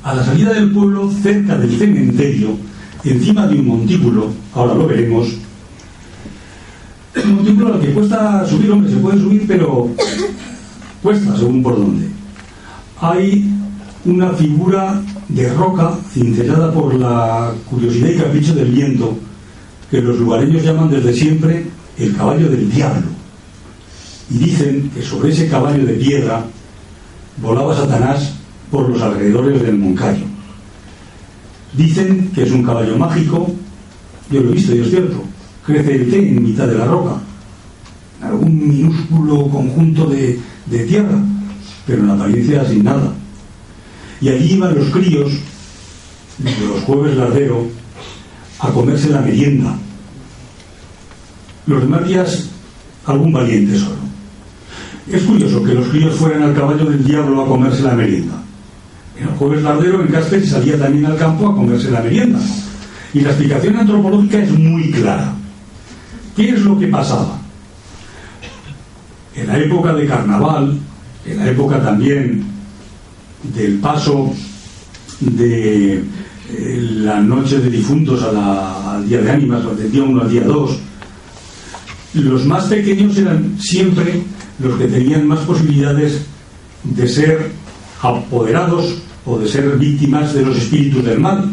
a la salida del pueblo, cerca del cementerio, encima de un montículo, ahora lo veremos, un montículo al que cuesta subir, hombre, se puede subir, pero cuesta según por dónde. Hay una figura de roca cincellada por la curiosidad y capricho del viento, que los lugareños llaman desde siempre el caballo del diablo. Y dicen que sobre ese caballo de piedra volaba Satanás por los alrededores del Moncayo. Dicen que es un caballo mágico. Yo lo he visto y es cierto. Crece el té en mitad de la roca, algún minúsculo conjunto de tierra, pero en apariencia sin nada. Y allí iban los críos, los jueves lardero, a comerse la merienda. Los demás días algún valiente solo. Es curioso que los críos fueran al caballo del diablo a comerse la merienda. En el jueves lardero en Caspe salía también al campo a comerse la merienda. Y la explicación antropológica es muy clara. ¿Qué es lo que pasaba? En la época de carnaval, en la época también del paso de la noche de difuntos al día de ánimas, del día 1 al día 2, los más pequeños eran siempre los que tenían más posibilidades de ser apoderados o de ser víctimas de los espíritus del mal.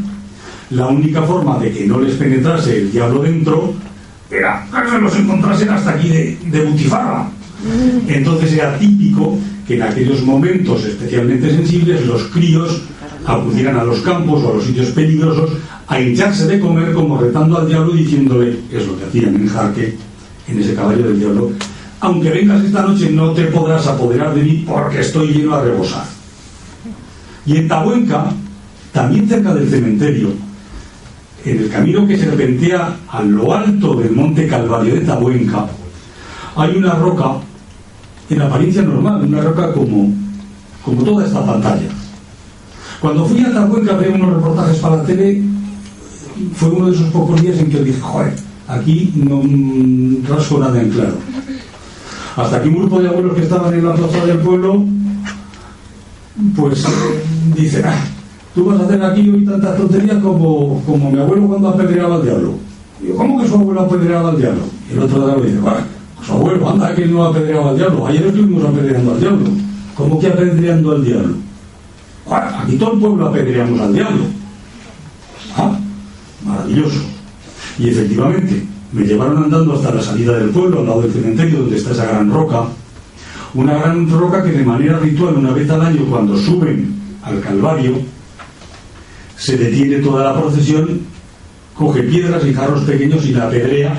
La única forma de que no les penetrase el diablo dentro era que se los encontrasen hasta aquí de butifarra. Entonces era típico que en aquellos momentos especialmente sensibles los críos acudieran a los campos o a los sitios peligrosos a hincharse de comer, como retando al diablo, diciéndole, es lo que hacían en Jarque, en ese caballo del diablo: aunque vengas esta noche no te podrás apoderar de mí porque estoy lleno a rebosar. Y en Tabuenca, también cerca del cementerio, en el camino que serpentea a lo alto del monte Calvario de Tabuenca, hay una roca en apariencia normal, una roca como toda esta pantalla. Cuando fui a Tacuenca a ver unos reportajes para la tele, fue uno de esos pocos días en que dije, joder, aquí no rasco nada en claro. Hasta que un grupo de abuelos que estaban en la plaza del pueblo, pues dice, tú vas a hacer aquí hoy tantas tonterías como mi abuelo cuando apedreaba al diablo. Y yo, ¿cómo que su abuelo apedreaba al diablo? Y el otro de dice, su abuelo, anda, que no apedreaba al diablo. Ayer estuvimos apedreando al diablo. ¿Cómo que apedreando al diablo? Aquí todo el pueblo apedreamos al diablo. Maravilloso. Y efectivamente, me llevaron andando hasta la salida del pueblo, al lado del cementerio, donde está esa gran roca. Una gran roca que de manera ritual, una vez al año, cuando suben al Calvario, se detiene toda la procesión, coge piedras y jarros pequeños y la apedrea,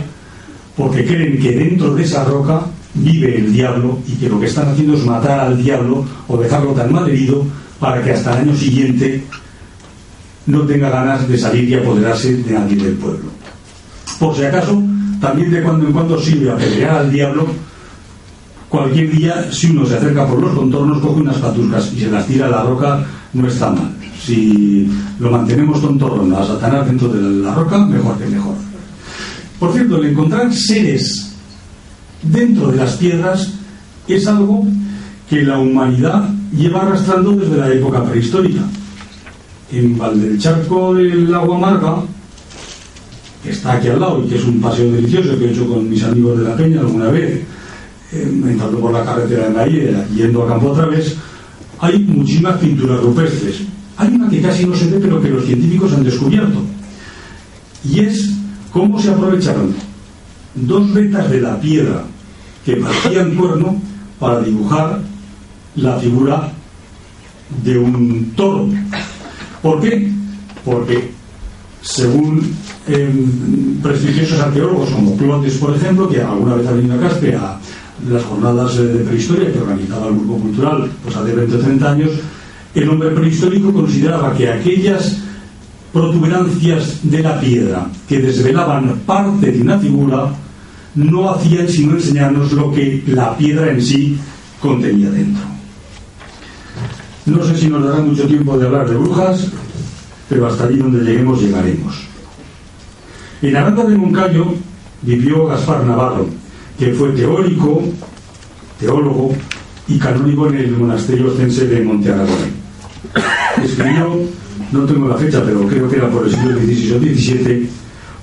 porque creen que dentro de esa roca vive el diablo y que lo que están haciendo es matar al diablo o dejarlo tan mal herido para que hasta el año siguiente no tenga ganas de salir y apoderarse de nadie del pueblo. Por si acaso, también de cuando en cuando sirve apedrear al diablo. Cualquier día, si uno se acerca por los contornos, coge unas patuscas y se las tira a la roca, no está mal. Si lo mantenemos tontorrón a Satanás dentro de la roca, mejor que mejor. Por cierto, el encontrar seres dentro de las piedras es algo que la humanidad lleva arrastrando desde la época prehistórica. En Valdelcharco del Agua Amarga, que está aquí al lado y que es un paseo delicioso que he hecho con mis amigos de la Peña alguna vez, entrando por la carretera de Nayera, yendo a campo otra vez, hay muchísimas pinturas rupestres. Hay una que casi no se ve, pero que los científicos han descubierto, y es cómo se aprovecharon dos vetas de la piedra que parecían cuerno para dibujar la figura de un toro. ¿Por qué? Porque según prestigiosos arqueólogos como Clotes, por ejemplo, que alguna vez ha venido a Caspe a las jornadas de prehistoria que organizaba el grupo cultural pues hace 20 o 30 años, el hombre prehistórico consideraba que aquellas protuberancias de la piedra que desvelaban parte de una figura no hacían sino enseñarnos lo que la piedra en sí contenía dentro. No sé si nos dará mucho tiempo de hablar de brujas, pero hasta allí donde lleguemos llegaremos. En Aranda de Moncayo vivió Gaspar Navarro, que fue teórico, teólogo y canónigo en el monasterio ostense de Monte Aragón. Escribió, no tengo la fecha, pero creo que era por el siglo XVI o XVII,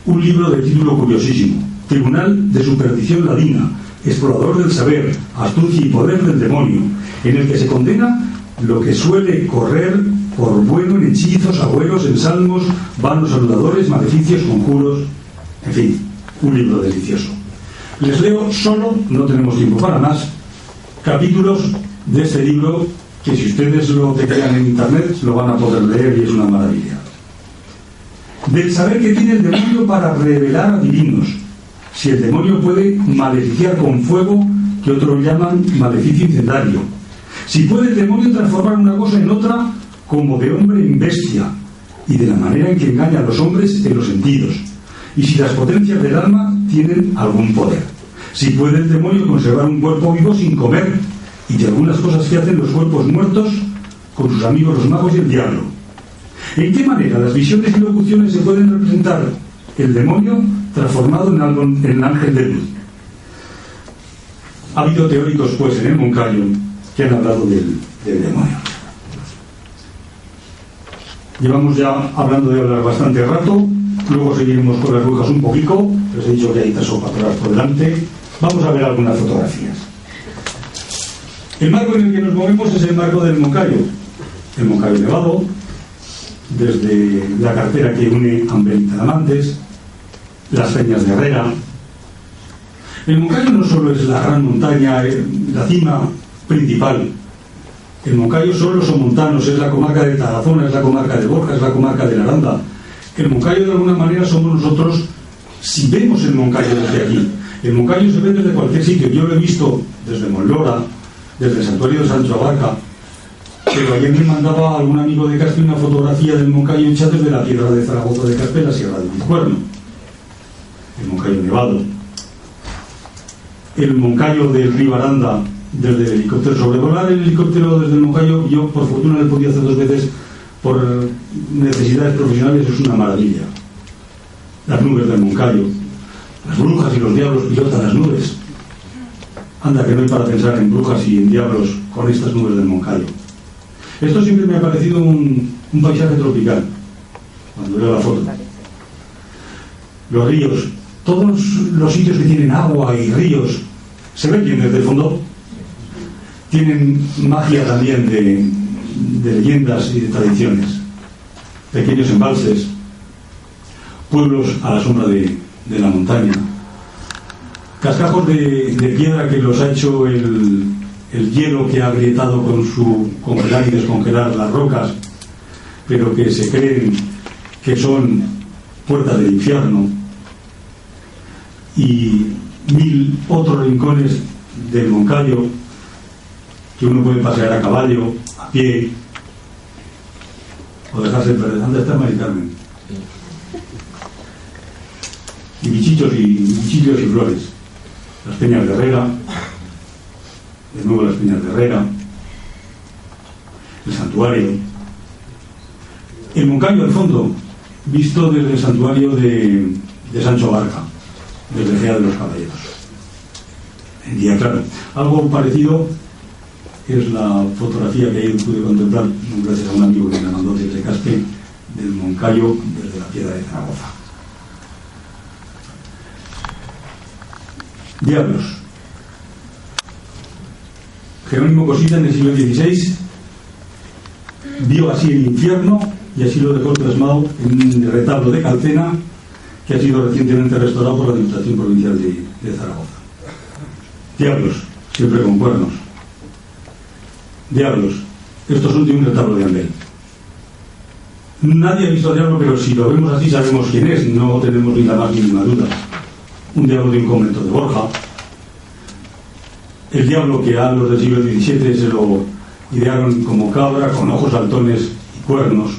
un libro de título curiosísimo: Tribunal de Superstición Ladina, explorador del saber, astucia y poder del demonio, en el que se condena lo que suele correr por bueno en hechizos, agüeros, en salmos, vanos saludadores, maleficios, conjuros, en fin, un libro delicioso. Les leo solo, no tenemos tiempo para más, capítulos de este libro que si ustedes lo teclean en internet lo van a poder leer y es una maravilla. Del saber que tiene el demonio para revelar a divinos, si el demonio puede maleficiar con fuego, que otros llaman maleficio incendiario, si puede el demonio transformar una cosa en otra como de hombre en bestia, y de la manera en que engaña a los hombres en los sentidos, y si las potencias del alma tienen algún poder, si puede el demonio conservar un cuerpo vivo sin comer, y de algunas cosas que hacen los cuerpos muertos con sus amigos los magos y el diablo. ¿En qué manera las visiones y locuciones se pueden representar el demonio transformado en el ángel de luz? Ha habido teóricos pues en el Moncayo que han hablado del demonio. Llevamos ya hablando de hablar bastante rato, luego seguiremos con las brujas un poquito, les he dicho que hay 3 o 4 horas por delante. Vamos a ver algunas fotografías. El marco en el que nos movemos es el marco del Moncayo, el Moncayo Nevado, desde la carretera que une Amber y Talamantes, las Peñas de Herrera. El Moncayo no solo es la gran montaña, la cima principal. El Moncayo son los somontanos, es la comarca de Tarazona, es la comarca de Borja, es la comarca de la Aranda. El Moncayo de alguna manera somos nosotros si vemos el Moncayo desde aquí. El Moncayo se ve desde cualquier sitio. Yo lo he visto desde Monlora, desde el santuario de Sancho Abarca, pero ayer me mandaba algún amigo de Caspe una fotografía del Moncayo hecha desde la piedra de Zaragoza de Caspe, la Sierra del Pizcuerno. El Moncayo Nevado. El Moncayo del río Aranda desde el helicóptero. Sobrevolar el helicóptero desde el Moncayo, yo por fortuna lo he podido hacer 2 veces por necesidades profesionales, es una maravilla. Las nubes del Moncayo, las brujas y los diablos pilotan las nubes. Anda que no hay para pensar en brujas y en diablos con estas nubes del Moncayo. Esto siempre me ha parecido un paisaje tropical, cuando veo la foto. Los ríos, todos los sitios que tienen agua y ríos, se ven bien desde el fondo, tienen magia también de leyendas y de tradiciones. Pequeños embalses, pueblos a la sombra de la montaña, cascajos de piedra que los ha hecho el hielo que ha agrietado con su congelar y descongelar las rocas, pero que se creen que son puertas del infierno, y 1000 otros rincones del Moncayo que uno puede pasear a caballo, a pie, o dejarse perder. ¿Dónde está Mari Carmen? Y bichillos y flores. Las Peñas de Herrera, de nuevo las Peñas de Herrera, el santuario, el Moncayo al fondo, visto desde el santuario de Sancho Barca, desde Gea de los Caballeros. En día claro. Algo parecido es la fotografía que ahí pude contemplar gracias a un amigo que me mandó desde Caspe, del Moncayo, desde la Piedra de Zaragoza. Diablos. Jerónimo Cosita en el siglo XVI vio así el infierno y así lo dejó plasmado en un retablo de Calcena que ha sido recientemente restaurado por la Diputación Provincial de Zaragoza. Diablos, siempre con cuernos. Diablos, estos son de un retablo de Ambel. Nadie ha visto diablo, pero si lo vemos así sabemos quién es, no tenemos ni la más mínima duda. Un diablo de un convento de Borja, el diablo que a los del siglo XVII se lo idearon como cabra, con ojos saltones y cuernos.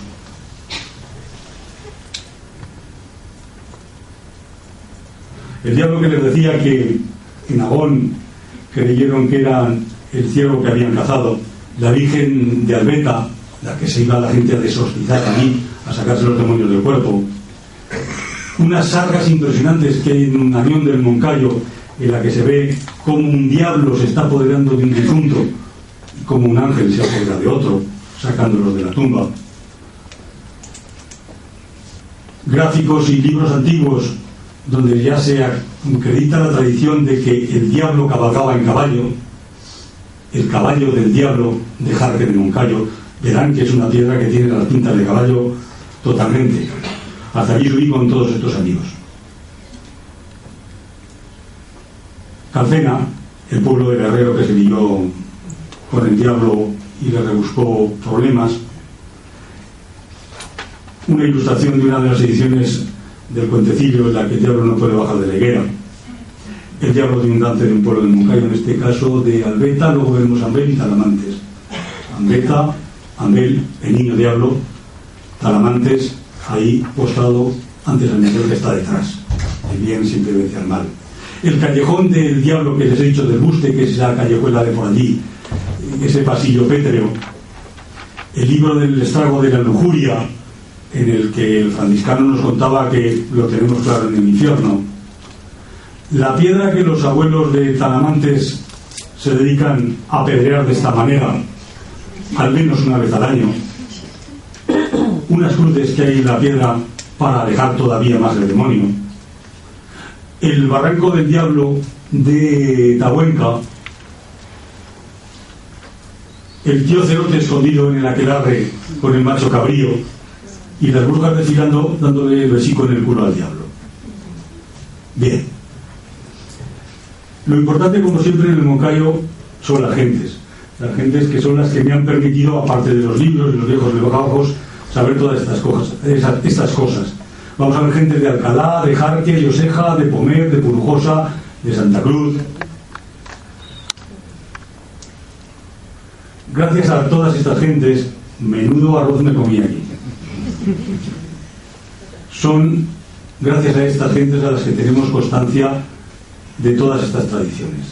El diablo que les decía que en Agón creyeron que era el ciervo que habían cazado, la Virgen de Albeta, la que se iba a la gente a deshostizar allí, a sacarse los demonios del cuerpo. Unas sargas impresionantes que hay en un avión del Moncayo, en la que se ve como un diablo se está apoderando de un difunto y como un ángel se apodera de otro, sacándolos de la tumba. Gráficos y libros antiguos donde ya se acredita la tradición de que el diablo cabalgaba en caballo, el caballo del diablo de Jarque de Moncayo. Verán que es una piedra que tiene las pintas de caballo totalmente. Hasta aquí subí con todos estos amigos. Calcena, el pueblo de Guerrero que se lió con el diablo y le rebuscó problemas. Una ilustración de una de las ediciones del Cuentecillo en la que el diablo no puede bajar de la higuera. El diablo de un dance de un pueblo de Moncayo, en este caso de Albeta, luego vemos Ambel y Talamantes. Albeta, Ambel, el niño diablo, Talamantes, ahí postrado antes el mayor que está detrás. El bien siempre vence al mal. El callejón del diablo que les he dicho del Buste, que es esa callejuela de por allí, ese pasillo pétreo. El libro del estrago de la lujuria, en el que el franciscano nos contaba que lo tenemos claro en el infierno. La piedra que los abuelos de Talamantes se dedican a apedrear de esta manera, al menos una vez al año. Unas cruces que hay en la piedra para alejar todavía más el demonio. El barranco del diablo de Tabuenca, el tío Cerote escondido en el aquelarre con el macho cabrío y las brujas desfilando dándole el besico en el culo al diablo. Bien. Lo importante, como siempre, en el Moncayo son las gentes que son las que me han permitido, aparte de los libros y los viejos legajos, saber todas estas cosas. Vamos a ver gente de Alcalá, de Jarque, de Oseja, de Pomer, de Purujosa, de Santa Cruz. Gracias a todas estas gentes, menudo arroz me comí aquí. Son gracias a estas gentes a las que tenemos constancia de todas estas tradiciones.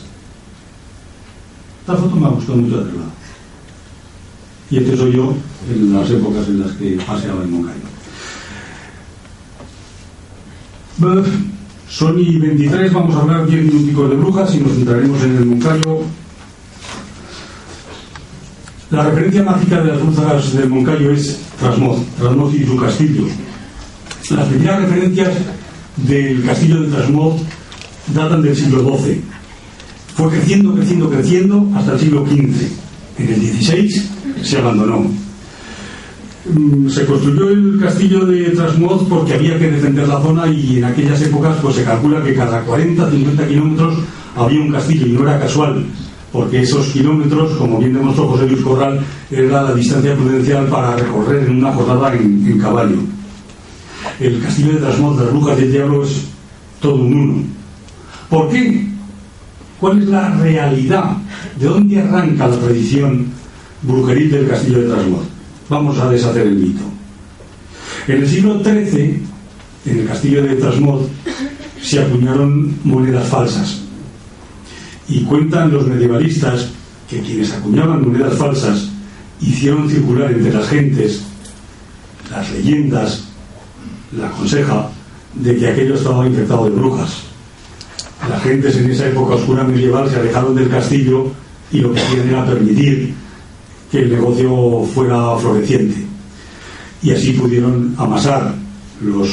Esta foto me ha gustado mucho hacerla. Y este soy yo en las épocas en las que paseaba en Moncayo. Son y 23, vamos a hablar 10 minuticos de brujas y nos centraremos en el Moncayo. La referencia mágica de las brujas del Moncayo es Trasmoz y su castillo. Las primeras referencias del castillo de Trasmoz datan del siglo XII. Fue creciendo hasta el siglo XV. En el XVI se abandonó. Se construyó el castillo de Trasmoz porque había que defender la zona y en aquellas épocas pues se calcula que cada 40-50 kilómetros había un castillo, y no era casual, porque esos kilómetros, como bien demostró José Luis Corral, era la distancia prudencial para recorrer en una jornada en caballo. El castillo de Trasmoz, las brujas y el diablo, es todo un uno. ¿Por qué? ¿Cuál es la realidad? ¿De dónde arranca la tradición brujeril del castillo de Trasmoz? Vamos a deshacer el mito. En el siglo XIII, en el castillo de Trasmoz, se acuñaron monedas falsas. Y cuentan los medievalistas que quienes acuñaban monedas falsas hicieron circular entre las gentes las leyendas, la conseja, de que aquello estaba infectado de brujas. Las gentes en esa época oscura medieval se alejaron del castillo y lo que hacían era permitir que el negocio fuera floreciente, y así pudieron amasar los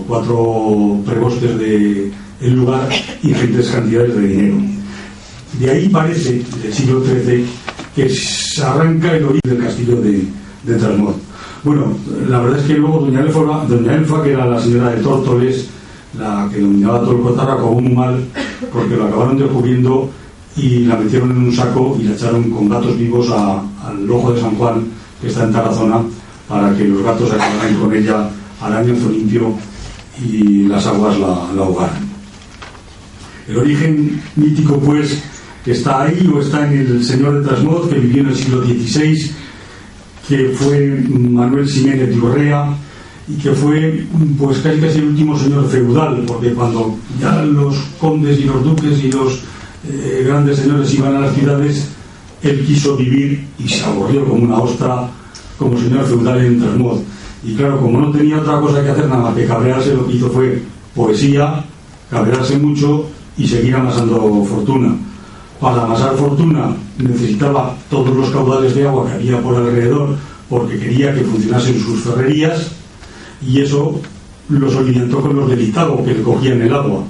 4 prebostes del lugar ingentes cantidades de dinero. De ahí parece, del siglo XIII, que se arranca el origen del castillo de Trasmoz. Bueno, la verdad es que luego doña Elfa, que era la señora de Tórtoles, la que dominaba todo el Cotarra, acabó muy mal porque lo acabaron descubriendo y la metieron en un saco y la echaron con gatos vivos al Ojo de San Juan, que está en Tarazona, para que los gatos acabaran con ella al año limpio y las aguas la ahogaran. El origen mítico, pues, está ahí, o está en el señor de Trasmoz, que vivió en el siglo XVI, que fue Manuel Ximénez de Urrea, y que fue pues casi el último señor feudal, porque cuando ya los condes y los duques y los grandes señores iban a las ciudades, él quiso vivir y se aburrió como una ostra como señor feudal en Trasmoz. Y claro, como no tenía otra cosa que hacer nada más que cabrearse, lo que hizo fue poesía, cabrearse mucho y seguir amasando fortuna. Para amasar fortuna necesitaba todos los caudales de agua que había por alrededor, porque quería que funcionasen sus ferrerías, y eso lo soliviantó con los del Itago, que le cogían el agua.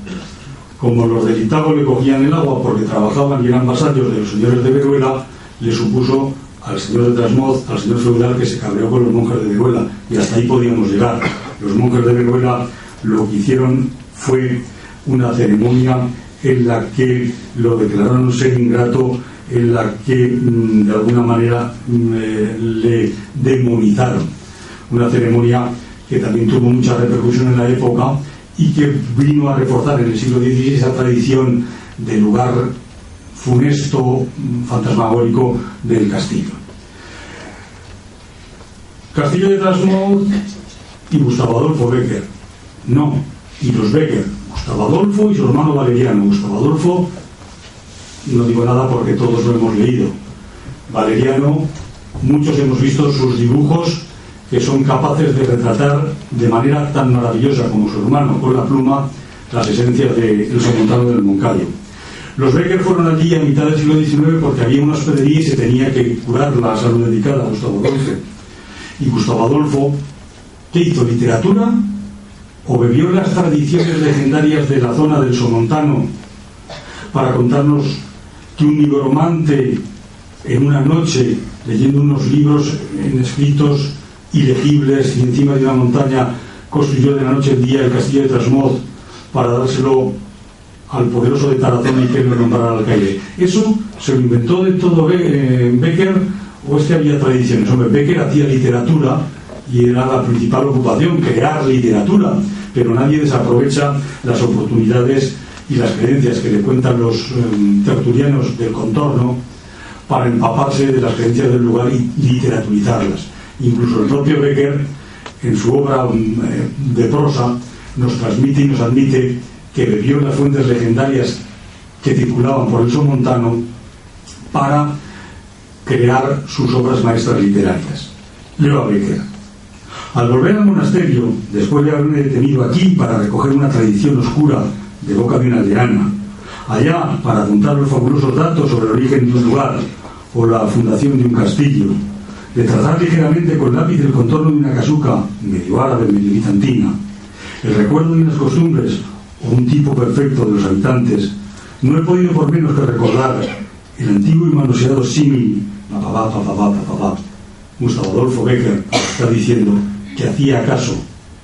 Como los del Itago le cogían el agua porque trabajaban y eran vasallos de los señores de Veruela, le supuso al señor de Trasmoz, al señor feudal, que se cabreó con los monjes de Veruela, y hasta ahí podíamos llegar. Los monjes de Veruela lo que hicieron fue una ceremonia en la que lo declararon un ser ingrato, en la que de alguna manera le demonizaron. Una ceremonia que también tuvo mucha repercusión en la época y que vino a reforzar en el siglo XVI esa tradición de lugar funesto, fantasmagórico del castillo. Castillo de Trasmoz y Gustavo Adolfo Bécquer. No, y los Bécquer, Gustavo Adolfo y su hermano Valeriano. Gustavo Adolfo, no digo nada porque todos lo hemos leído. Valeriano, muchos hemos visto sus dibujos, que son capaces de retratar de manera tan maravillosa como su hermano con la pluma las esencias del somontano del Moncayo. Los Bécquer fueron allí a mitad del siglo XIX porque había una hospedería y se tenía que curar la salud dedicada a Gustavo Adolfo. Y Gustavo Adolfo, ¿qué hizo? ¿Literatura? ¿O bebió las tradiciones legendarias de la zona del somontano para contarnos que un nigromante en una noche, leyendo unos libros escritos ilegibles y encima de una montaña, construyó de la noche al día el castillo de Trasmoz para dárselo al poderoso de Tarazona y que lo nombrara al alcaide? ¿Eso se lo inventó del todo Bécquer o es que había tradiciones? Hombre, Bécquer hacía literatura y era la principal ocupación, crear literatura, pero nadie desaprovecha las oportunidades y las creencias que le cuentan los tertulianos del contorno para empaparse de las creencias del lugar y literaturizarlas. Incluso el propio Bécquer, en su obra de prosa, nos transmite y nos admite que bebió las fuentes legendarias que circulaban por el somontano para crear sus obras maestras literarias. Leo a Becker. Al volver al monasterio, después de haberme detenido aquí para recoger una tradición oscura de boca de una aldeana, allá para apuntar los fabulosos datos sobre el origen de un lugar o la fundación de un castillo, de trazar ligeramente con lápiz el contorno de una casuca medio árabe, medio bizantina, el recuerdo de unas costumbres o un tipo perfecto de los habitantes, no he podido por menos que recordar el antiguo y manoseado símil Gustavo Adolfo Becker está diciendo que hacía caso,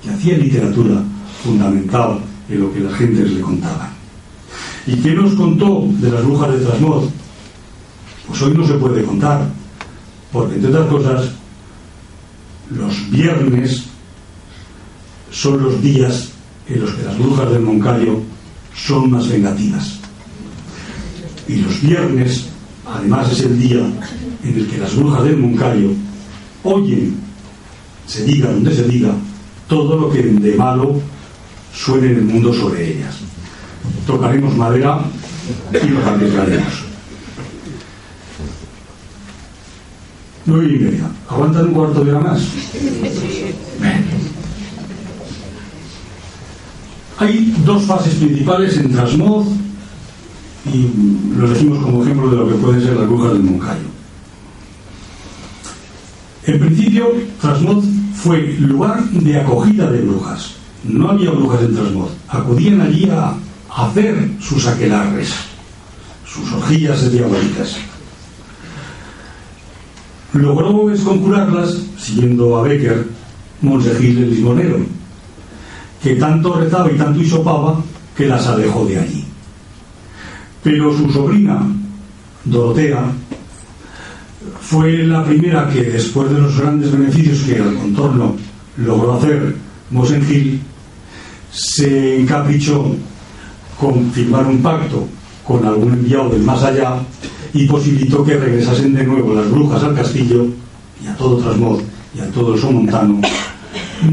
que hacía literatura fundamental en lo que las gentes le contaban. ¿Y qué nos contó de las brujas de Trasmoz? Pues hoy no se puede contar, porque entre otras cosas los viernes son los días en los que las brujas del Moncayo son más vengativas, y los viernes además es el día en el que las brujas del Moncayo oyen, se diga donde se diga, todo lo que de malo suene en el mundo sobre ellas. Tocaremos madera y nos arriesgaremos. 9:30. ¿Aguantan un cuarto de hora más? Hay dos fases principales en Trasmoz y lo elegimos como ejemplo de lo que pueden ser las brujas del Moncayo. En principio, Trasmoz fue lugar de acogida de brujas. No había brujas en Trasmoz. Acudían allí a hacer sus aquelarres, sus orgías diabólicas. Logró esconjurarlas, siguiendo a Becker, Monse Gil el Limonero, que tanto rezaba y tanto hisopaba que las alejó de allí. Pero su sobrina, Dorotea, fue la primera que, después de los grandes beneficios que al contorno logró hacer Monse Gil, se encaprichó con firmar un pacto con algún enviado del más allá y posibilitó que regresasen de nuevo las brujas al castillo y a todo Trasmoz y a todo el somontano,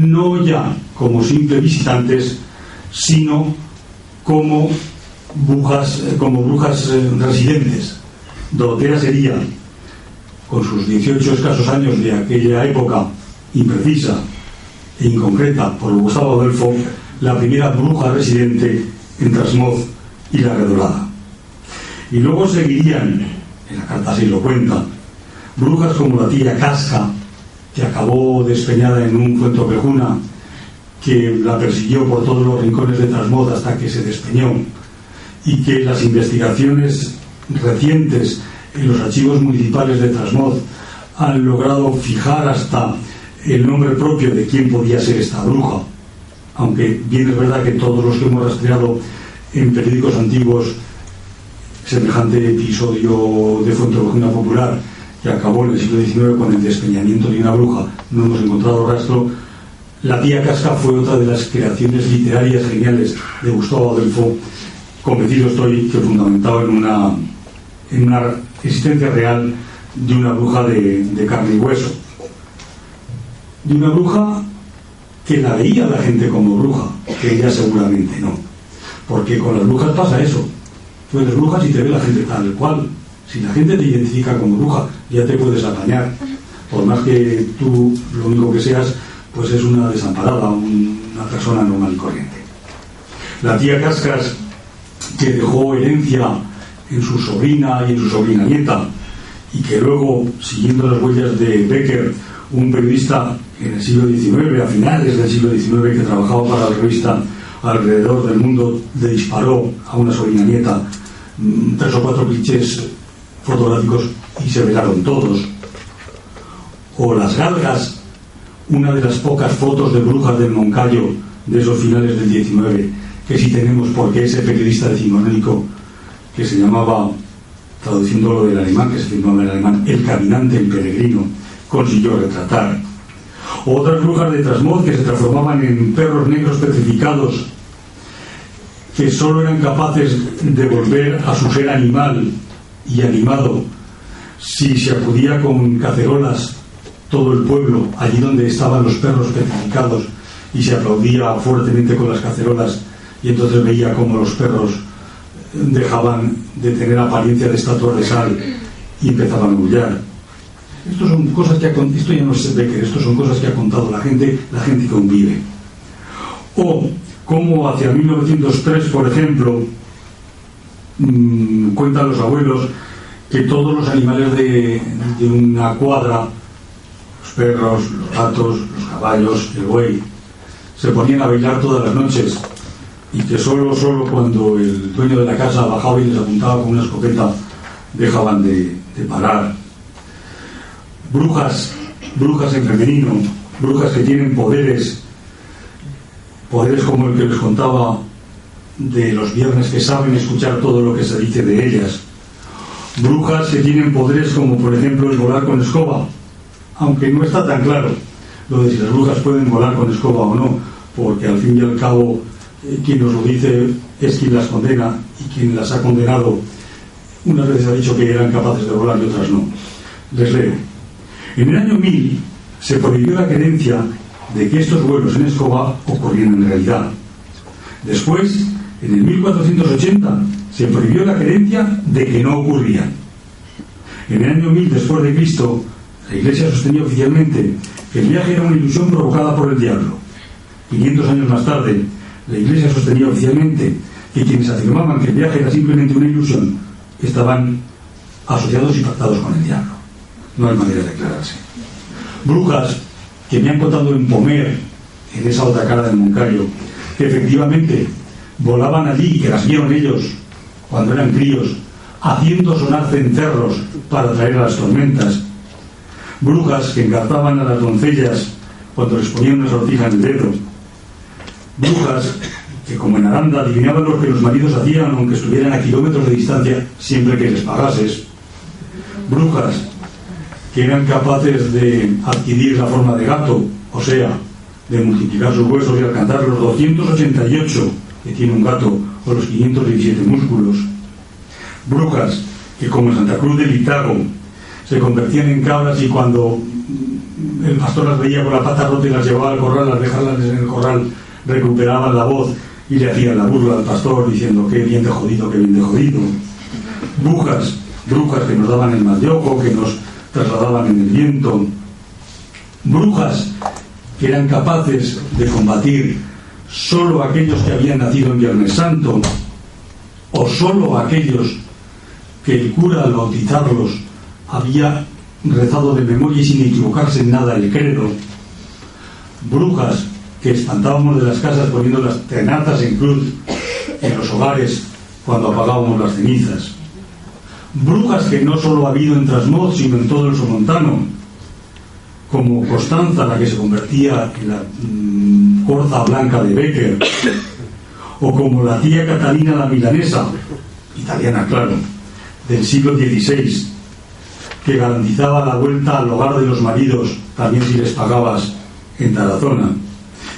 no ya como simples visitantes, sino como brujas residentes. Dorotea sería, con sus 18 escasos años de aquella época imprecisa e inconcreta por Gustavo Adolfo, la primera bruja residente en Trasmoz y la Redolada. Y luego seguirían, en la carta así lo cuenta, brujas como la tía Casca, que acabó despeñada en un Fuentopejuna, que la persiguió por todos los rincones de Trasmoz hasta que se despeñó, y que las investigaciones recientes en los archivos municipales de Trasmoz han logrado fijar hasta el nombre propio de quién podía ser esta bruja, aunque bien es verdad que todos los que hemos rastreado en periódicos antiguos semejante episodio de Fuentopejuna popular que acabó en el siglo XIX con el despeñamiento de una bruja, no hemos encontrado rastro. La tía Casca fue otra de las creaciones literarias geniales de Gustavo Adolfo, convencido estoy que fundamentado en una existencia real de una bruja de carne y hueso, de una bruja que la veía la gente como bruja, que ella seguramente no, porque con las brujas pasa eso. Tú eres bruja si te ve la gente tal cual. Si la gente te identifica como bruja, ya te puedes apañar. Por más que tú lo único que seas, pues es una desamparada, una persona normal y corriente. La tía Cascas, que dejó herencia en su sobrina y en su sobrina nieta, y que luego, siguiendo las huellas de Becker, un periodista en el siglo XIX, a finales del siglo XIX, que trabajaba para la revista Alrededor del Mundo, le disparó a una sobrina nieta 3 o 4 clichés fotográficos y se velaron todos. O las Galgas, una de las pocas fotos de brujas del Moncayo de esos finales del XIX, que sí tenemos porque ese periodista decimonónico que se llamaba, traduciéndolo del alemán, que se firmaba en alemán, El Caminante en Peregrino, consiguió retratar. Otras brujas de Trasmoz que se transformaban en perros negros petrificados, que solo eran capaces de volver a su ser animal y animado si se acudía con cacerolas todo el pueblo, allí donde estaban los perros petrificados, y se aplaudía fuertemente con las cacerolas, y entonces veía como los perros dejaban de tener apariencia de estatuas de sal y empezaban a aullar. Esto son cosas que esto ya no es Becker, esto son cosas que ha contado la gente que aún vive. O como hacia 1903, por ejemplo, cuentan los abuelos que todos los animales de una cuadra, los perros, los gatos, los caballos, el buey, se ponían a bailar todas las noches, y que solo cuando el dueño de la casa bajaba y les apuntaba con una escopeta dejaban de parar. Brujas en femenino, brujas que tienen poderes como el que les contaba de los viernes, que saben escuchar todo lo que se dice de ellas. Brujas que tienen poderes como por ejemplo el volar con escoba, aunque no está tan claro lo de si las brujas pueden volar con escoba o no, porque al fin y al cabo quien nos lo dice es quien las condena, y quien las ha condenado unas veces ha dicho que eran capaces de volar y otras no. Les leo. En el año 1000 se prohibió la creencia de que estos vuelos en escoba ocurrían en realidad. Después, en el 1480, se prohibió la creencia de que no ocurrían. En el año 1000 después de Cristo, la Iglesia sostenía oficialmente que el viaje era una ilusión provocada por el diablo. 500 años más tarde, la Iglesia sostenía oficialmente que quienes afirmaban que el viaje era simplemente una ilusión estaban asociados y pactados con el diablo. No hay manera de aclararse. Brujas que me han contado en Pomer, en esa otra cara del Moncayo, que efectivamente volaban allí y que las vieron ellos cuando eran críos, haciendo sonar cencerros para atraer a las tormentas. Brujas que encartaban a las doncellas cuando les ponían una sortija en el dedo. Brujas que, como en Aranda, adivinaban lo que los maridos hacían aunque estuvieran a kilómetros de distancia, siempre que les pagases. Brujas que eran capaces de adquirir la forma de gato, o sea, de multiplicar sus huesos y alcanzar los 288 que tiene un gato, o los 517 músculos. Brujas que, como en Santa Cruz de Litago, se convertían en cabras, y cuando el pastor las veía con la pata rota y las llevaba al corral, las dejaba en el corral, recuperaban la voz y le hacían la burla al pastor diciendo: qué bien de jodido, qué bien de jodido. Brujas que nos daban el mal de ojo, que nos trasladaban en el viento. Brujas que eran capaces de combatir solo a aquellos que habían nacido en Viernes Santo, o solo a aquellos que el cura al bautizarlos había rezado de memoria y sin equivocarse en nada el credo. Brujas que espantábamos de las casas poniendo las tenazas en cruz en los hogares cuando apagábamos las cenizas. Brujas que no solo ha habido en Trasmoz, sino en todo el Somontano, como Constanza, la que se convertía en la corza blanca de Becker, o como la tía Catalina la milanesa, italiana claro, del siglo XVI, que garantizaba la vuelta al hogar de los maridos, también si les pagabas, en Tarazona,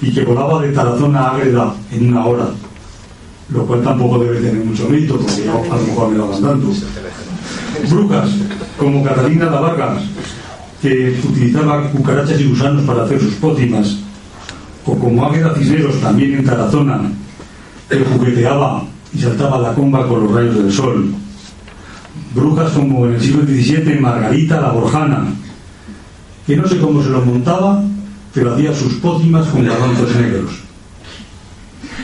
y que volaba de Tarazona a Ágreda en 1 hora, lo cual tampoco debe tener mucho mérito, porque yo a lo mejor me lo hagan tanto. Brujas como Catalina la Vargas, que utilizaba cucarachas y gusanos para hacer sus pócimas, o como Águeda Cisneros, también en Tarazona, que jugueteaba y saltaba la comba con los rayos del sol. Brujas como en el siglo XVII Margarita la Borjana, que no sé cómo se lo montaba, pero hacía sus pócimas con garbanzos negros.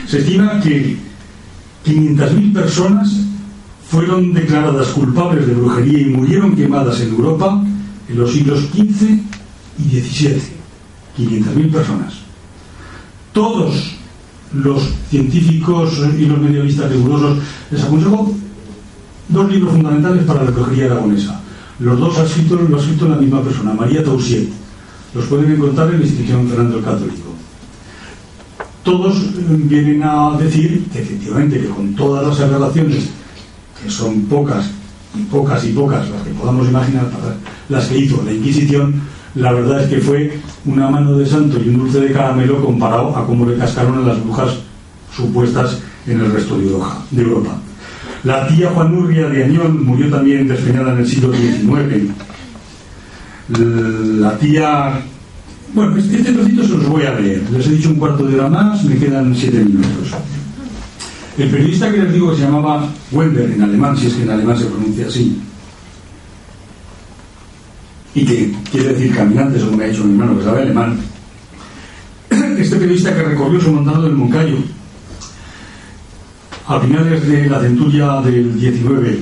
Se estima que 500.000 personas fueron declaradas culpables de brujería y murieron quemadas en Europa en los siglos XV y XVII. 500.000 personas. Todos los científicos y los medievalistas rigurosos les aconsejo 2 libros fundamentales para la brujería aragonesa. Los 2 lo ha escrito la misma persona, María Tausiet. Los pueden encontrar en la institución Fernando el Católico. Todos vienen a decir que efectivamente, que con todas las aberraciones, que son pocas las que podamos imaginar, para las que hizo la Inquisición, la verdad es que fue una mano de santo y un dulce de caramelo comparado a cómo le cascaron a las brujas supuestas en el resto de Europa. La tía Juanurria de Añón murió también despeñada en el siglo XIX. La tía... Bueno, este trocito se los voy a leer. Les he dicho 1/4 de hora más, me quedan 7 minutos. El periodista que les digo, que se llamaba Wender en alemán, si es que en alemán se pronuncia así, y que quiere decir caminantes, como me ha dicho mi hermano que sabe alemán. Este periodista que recorrió su montado del Moncayo a finales de la centuria del 19,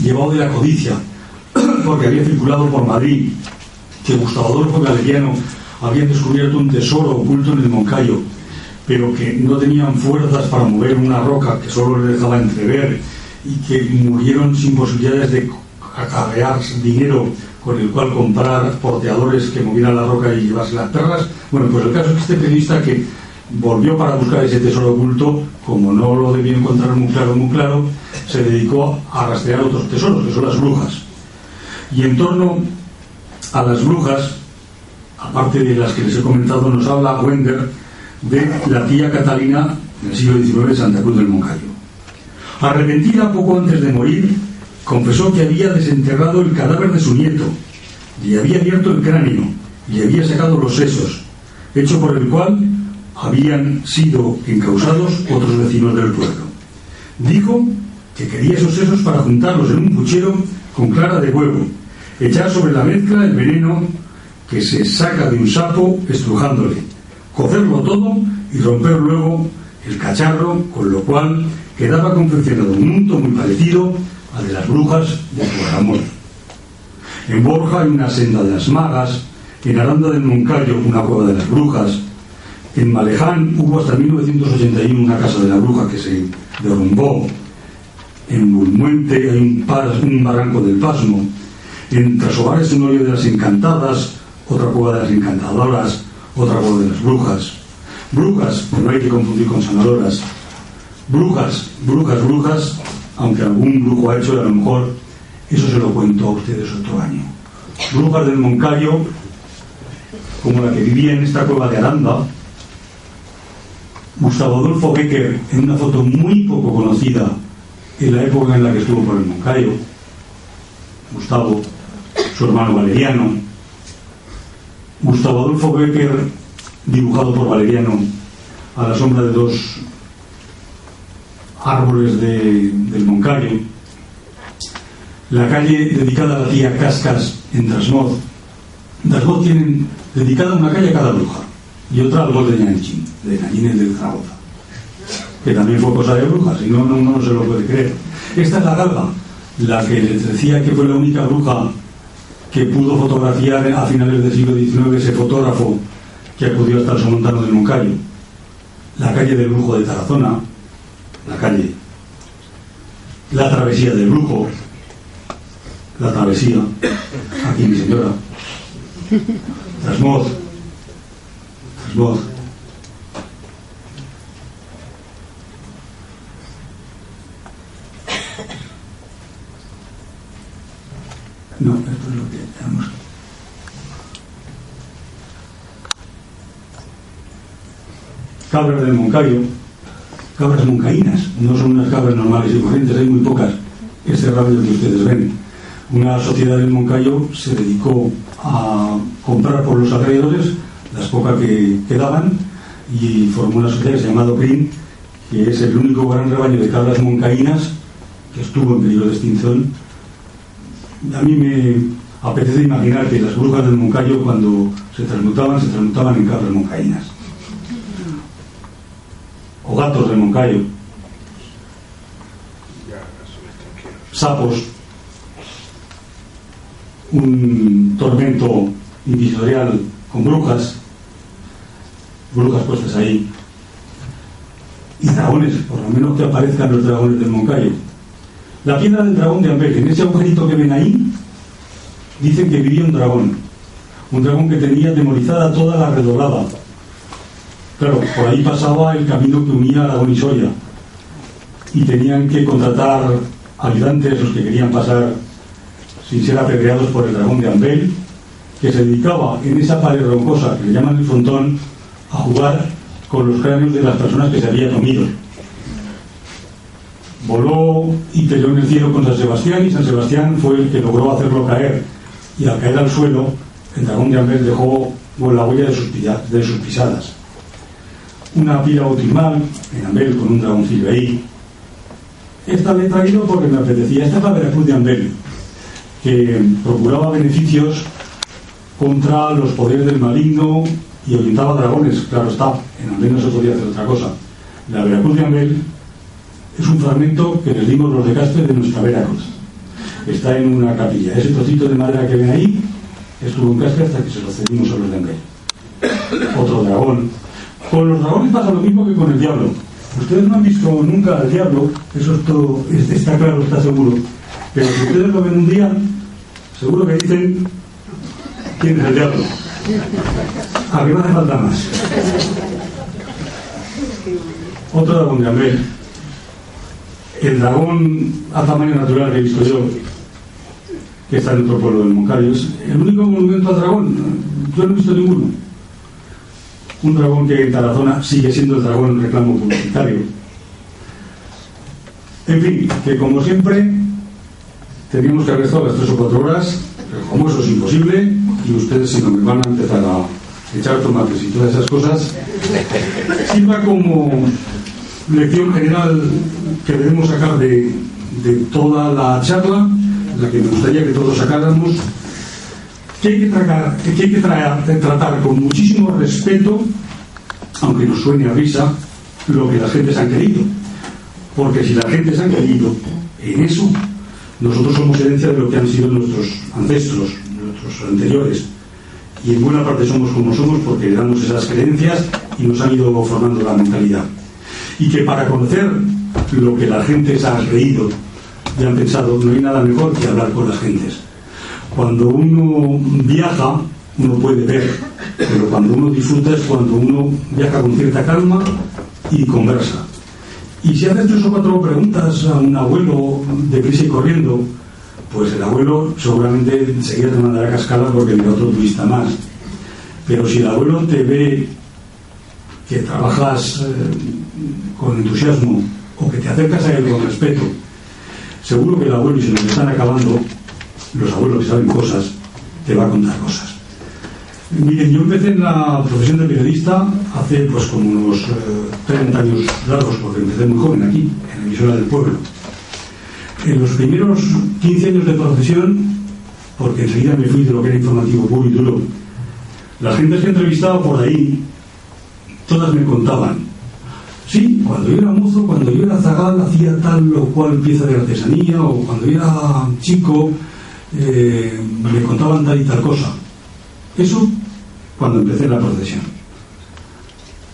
llevado de la codicia, porque había circulado por Madrid que Gustavo Adolfo Galeriano había descubierto un tesoro oculto en el Moncayo, pero que no tenían fuerzas para mover una roca que solo les dejaba entrever, y que murieron sin posibilidades de acarrear dinero con el cual comprar porteadores que movieran la roca y llevarse las perlas. Bueno, pues el caso es que este periodista, que volvió para buscar ese tesoro oculto, como no lo debió encontrar muy claro, se dedicó a rastrear otros tesoros, que son las brujas. Y en torno a las brujas, aparte de las que les he comentado, nos habla Wender de la tía Catalina en el siglo XIX de Santa Cruz del Moncayo. Arrepentida poco antes de morir, confesó que había desenterrado el cadáver de su nieto, y había abierto el cráneo, y había sacado los sesos, hecho por el cual habían sido encausados otros vecinos del pueblo. Dijo que quería esos sesos para juntarlos en un puchero con clara de huevo, echar sobre la mezcla el veneno que se saca de un sapo estrujándole, cocerlo todo y romper luego el cacharro, con lo cual quedaba confeccionado un unto muy parecido al de las brujas de Cuaramor. En Borja hay una senda de las magas, en Aranda del Moncayo una cueva de las brujas, en Maleján hubo hasta 1981 una casa de la bruja que se derrumbó, en Bulmuente hay un barranco del Pasmo, en Trasobares un óleo de las encantadas, otra cueva de las encantadoras, otra cueva de las brujas. Brujas, pero no hay que confundir con sanadoras. Brujas, aunque algún brujo ha hecho, y a lo mejor eso se lo cuento a ustedes otro año. Brujas del Moncayo, como la que vivía en esta cueva de Aranda. Gustavo Adolfo Becker, en una foto muy poco conocida en la época en la que estuvo por el Moncayo. Gustavo, su hermano Valeriano. Gustavo Adolfo Becker, dibujado por Valeriano a la sombra de dos árboles del Moncayo. La calle dedicada a la tía Cascas en Trasmoz. Trasmoz tienen dedicada una calle a cada bruja y otra al gol de Ñanchín, de Nañines de Zaragoza, que también fue cosa de brujas, y no se lo puede creer. Esta es la Galga, la que les decía que fue la única bruja que pudo fotografiar a finales del siglo XIX, ese fotógrafo que acudió hasta el Somontano del Moncayo. La calle del Brujo de Tarazona, la calle, la travesía del Brujo, la travesía, aquí mi señora, Trasmoz. No, esto es lo que tenemos. Cabras del Moncayo, cabras moncaínas, no son unas cabras normales y corrientes, hay muy pocas, este rabio que ustedes ven. Una sociedad del Moncayo se dedicó a comprar por los alrededores las pocas que quedaban y formó una sociedad llamada Prin, que es el único gran rebaño de cabras moncaínas que estuvo en peligro de extinción. A mí me apetece imaginar que las brujas del Moncayo, cuando se transmutaban en cabras moncaínas. O gatos del Moncayo. Sapos. Un tormento inquisitorial con brujas puestas ahí. Y dragones, por lo menos que aparezcan los dragones del Moncayo. La piedra del dragón de Amber, en ese agujerito que ven ahí, dicen que vivía un dragón que tenía demonizada toda la redolada. Claro, por ahí pasaba el camino que unía Aragón y Soria, y tenían que contratar ayudantes, los que querían pasar sin ser apedreados por el dragón de Amber, que se dedicaba en esa pared roncosa que le llaman el frontón a jugar con los cráneos de las personas que se habían comido. Voló y peleó en el cielo con San Sebastián, y San Sebastián fue el que logró hacerlo caer, y al caer al suelo el dragón de Amber dejó la huella de sus pisadas. Una pila bautismal en Amber con un dragoncillo ahí. Esta le he traído porque me apetecía. Esta es la Veracruz de Amber, que procuraba beneficios contra los poderes del maligno y ahuyentaba dragones, claro está, en Amber no se podía hacer otra cosa. La Veracruz de Amber es un fragmento que les dimos los de Caspe de nuestra Veracruz. Está en una capilla. Ese trocito de madera que ven ahí estuvo en Caspe hasta que se lo cedimos a los de Amber. Otro dragón. Con los dragones pasa lo mismo que con el diablo. Ustedes no han visto nunca al diablo, eso es todo, está claro, está seguro. Pero si ustedes lo ven un día, seguro que dicen: ¿quién es el diablo? A mí no hace falta más. Otro dragón de Amber. El dragón a tamaño natural que he visto yo, que está en otro pueblo del Moncayo, es el único monumento al dragón. Yo no he visto ninguno. Un dragón que en Tarazona sigue siendo el dragón reclamo publicitario. En fin, que como siempre teníamos que haber estado las 3 o 4 horas, pero como eso es imposible, y ustedes, si no me van a empezar a echar tomates y todas esas cosas, sirva como lección general que debemos sacar de toda la charla, la que me gustaría que todos sacáramos, que hay que tratar con muchísimo respeto, aunque nos suene a risa, lo que las gentes han querido. Porque si las gentes han querido en eso, nosotros somos herencia de lo que han sido nuestros ancestros, nuestros anteriores. Y en buena parte somos como somos porque heredamos esas creencias y nos han ido formando la mentalidad. Y que para conocer lo que las gentes han creído y han pensado, no hay nada mejor que hablar con las gentes. Cuando uno viaja, uno puede ver, pero cuando uno disfruta es cuando uno viaja con cierta calma y conversa. Y si haces 3 o 4 preguntas a un abuelo deprisa y corriendo, pues el abuelo seguramente enseguida te mandará cascadas porque el otro turista más. Pero si el abuelo te ve que trabajas con entusiasmo o que te acercas a él con respeto, seguro que el abuelo, y se nos están acabando los abuelos que saben cosas, te va a contar cosas. Miren, yo empecé en la profesión de periodista hace pues como unos 30 años largos, porque empecé muy joven aquí, en la emisora del pueblo. En los primeros 15 años de profesión, porque enseguida me fui de lo que era informativo puro y duro, las gentes que entrevistaba por ahí, todas me contaban: sí, cuando yo era mozo, cuando yo era zagal, hacía tal o cual pieza de artesanía, o cuando yo era chico, me contaban tal y tal cosa. Eso cuando empecé la profesión.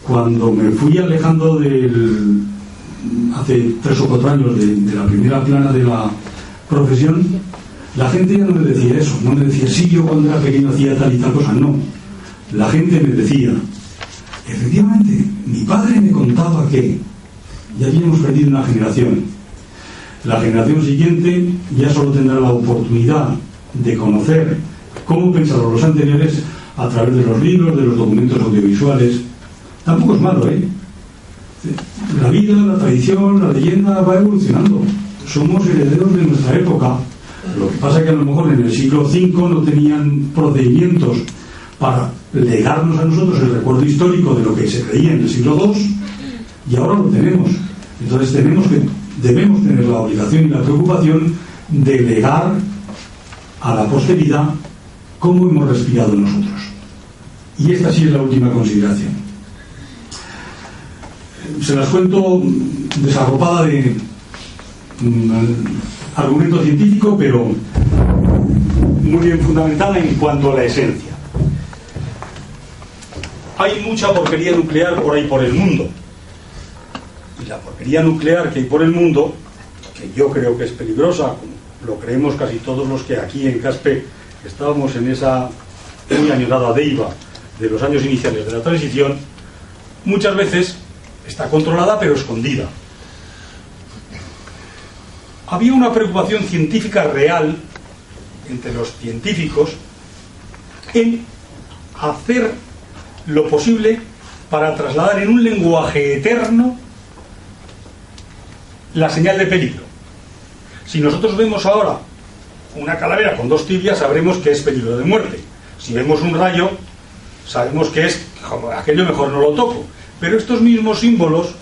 Cuando me fui alejando hace 3 o 4 años de la primera plana de la profesión, la gente ya no me decía eso, no me decía: sí, yo cuando era pequeño hacía tal y tal cosa. No, la gente me decía: efectivamente, mi padre me contaba que ya habíamos perdido una generación. La generación siguiente ya solo tendrá la oportunidad de conocer cómo pensaron los anteriores a través de los libros, de los documentos audiovisuales. Tampoco es malo, ¿eh? La vida, la tradición, la leyenda va evolucionando. Somos herederos de nuestra época. Lo que pasa es que a lo mejor en el siglo V no tenían procedimientos para legarnos a nosotros el recuerdo histórico de lo que se creía en el siglo II, y ahora lo tenemos. Entonces debemos tener la obligación y la preocupación de legar a la posteridad cómo hemos respirado nosotros. Y esta sí es la última consideración. Se las cuento desarropada de argumento científico, pero muy bien fundamentada en cuanto a la esencia. Hay mucha porquería nuclear por ahí por el mundo. Y la porquería nuclear que hay por el mundo, que yo creo que es peligrosa, lo creemos casi todos los que aquí en Caspe estábamos en esa muy añorada deiva de los años iniciales de la transición, muchas veces está controlada pero escondida. Había una preocupación científica real entre los científicos en hacer lo posible para trasladar en un lenguaje eterno la señal de peligro. Si nosotros vemos ahora una calavera con 2 tibias, sabremos que es peligro de muerte. Si vemos un rayo, sabemos que es aquello, mejor no lo toco. Pero estos mismos símbolos,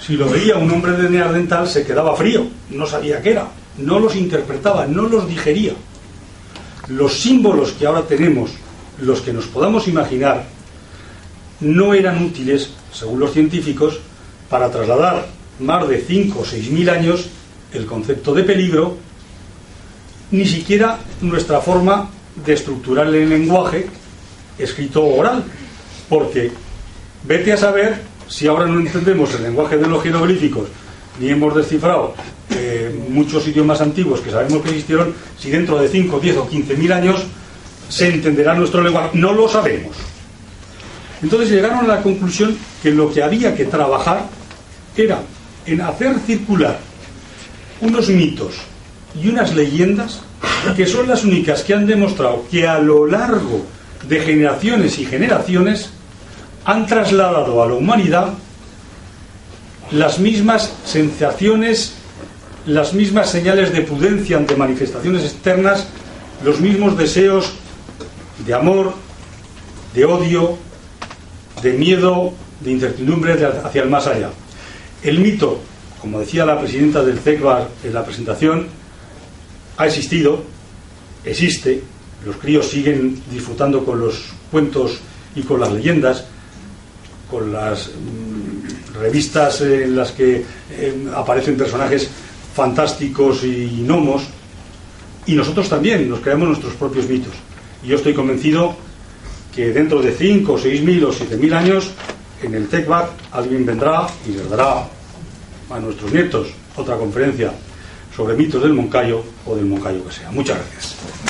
si lo veía un hombre de Neandertal, se quedaba frío, no sabía qué era, no los interpretaba, no los digería. Los símbolos que ahora tenemos los que nos podamos imaginar, no eran útiles, según los científicos, para trasladar más de 5 o 6.000 años el concepto de peligro, ni siquiera nuestra forma de estructurar el lenguaje escrito o oral, porque vete a saber si ahora no entendemos el lenguaje de los jeroglíficos ni hemos descifrado muchos idiomas antiguos que sabemos que existieron, si dentro de 5, 10 o 15.000 años se entenderá nuestro lenguaje. No lo sabemos. Entonces llegaron a la conclusión que lo que había que trabajar era en hacer circular unos mitos y unas leyendas que son las únicas que han demostrado que a lo largo de generaciones y generaciones han trasladado a la humanidad las mismas sensaciones, las mismas señales de prudencia ante manifestaciones externas, los mismos deseos de amor, de odio, de miedo, de incertidumbre hacia el más allá. El mito, como decía la presidenta del CECBAR en la presentación, ha existido, existe, los críos siguen disfrutando con los cuentos y con las leyendas, con las revistas en las que aparecen personajes fantásticos y gnomos, y nosotros también nos creamos nuestros propios mitos. Y yo estoy convencido que dentro de 5, 6.000 o 7.000 años en el TECBAC alguien vendrá y les dará a nuestros nietos otra conferencia sobre mitos del Moncayo o del Moncayo que sea. Muchas gracias.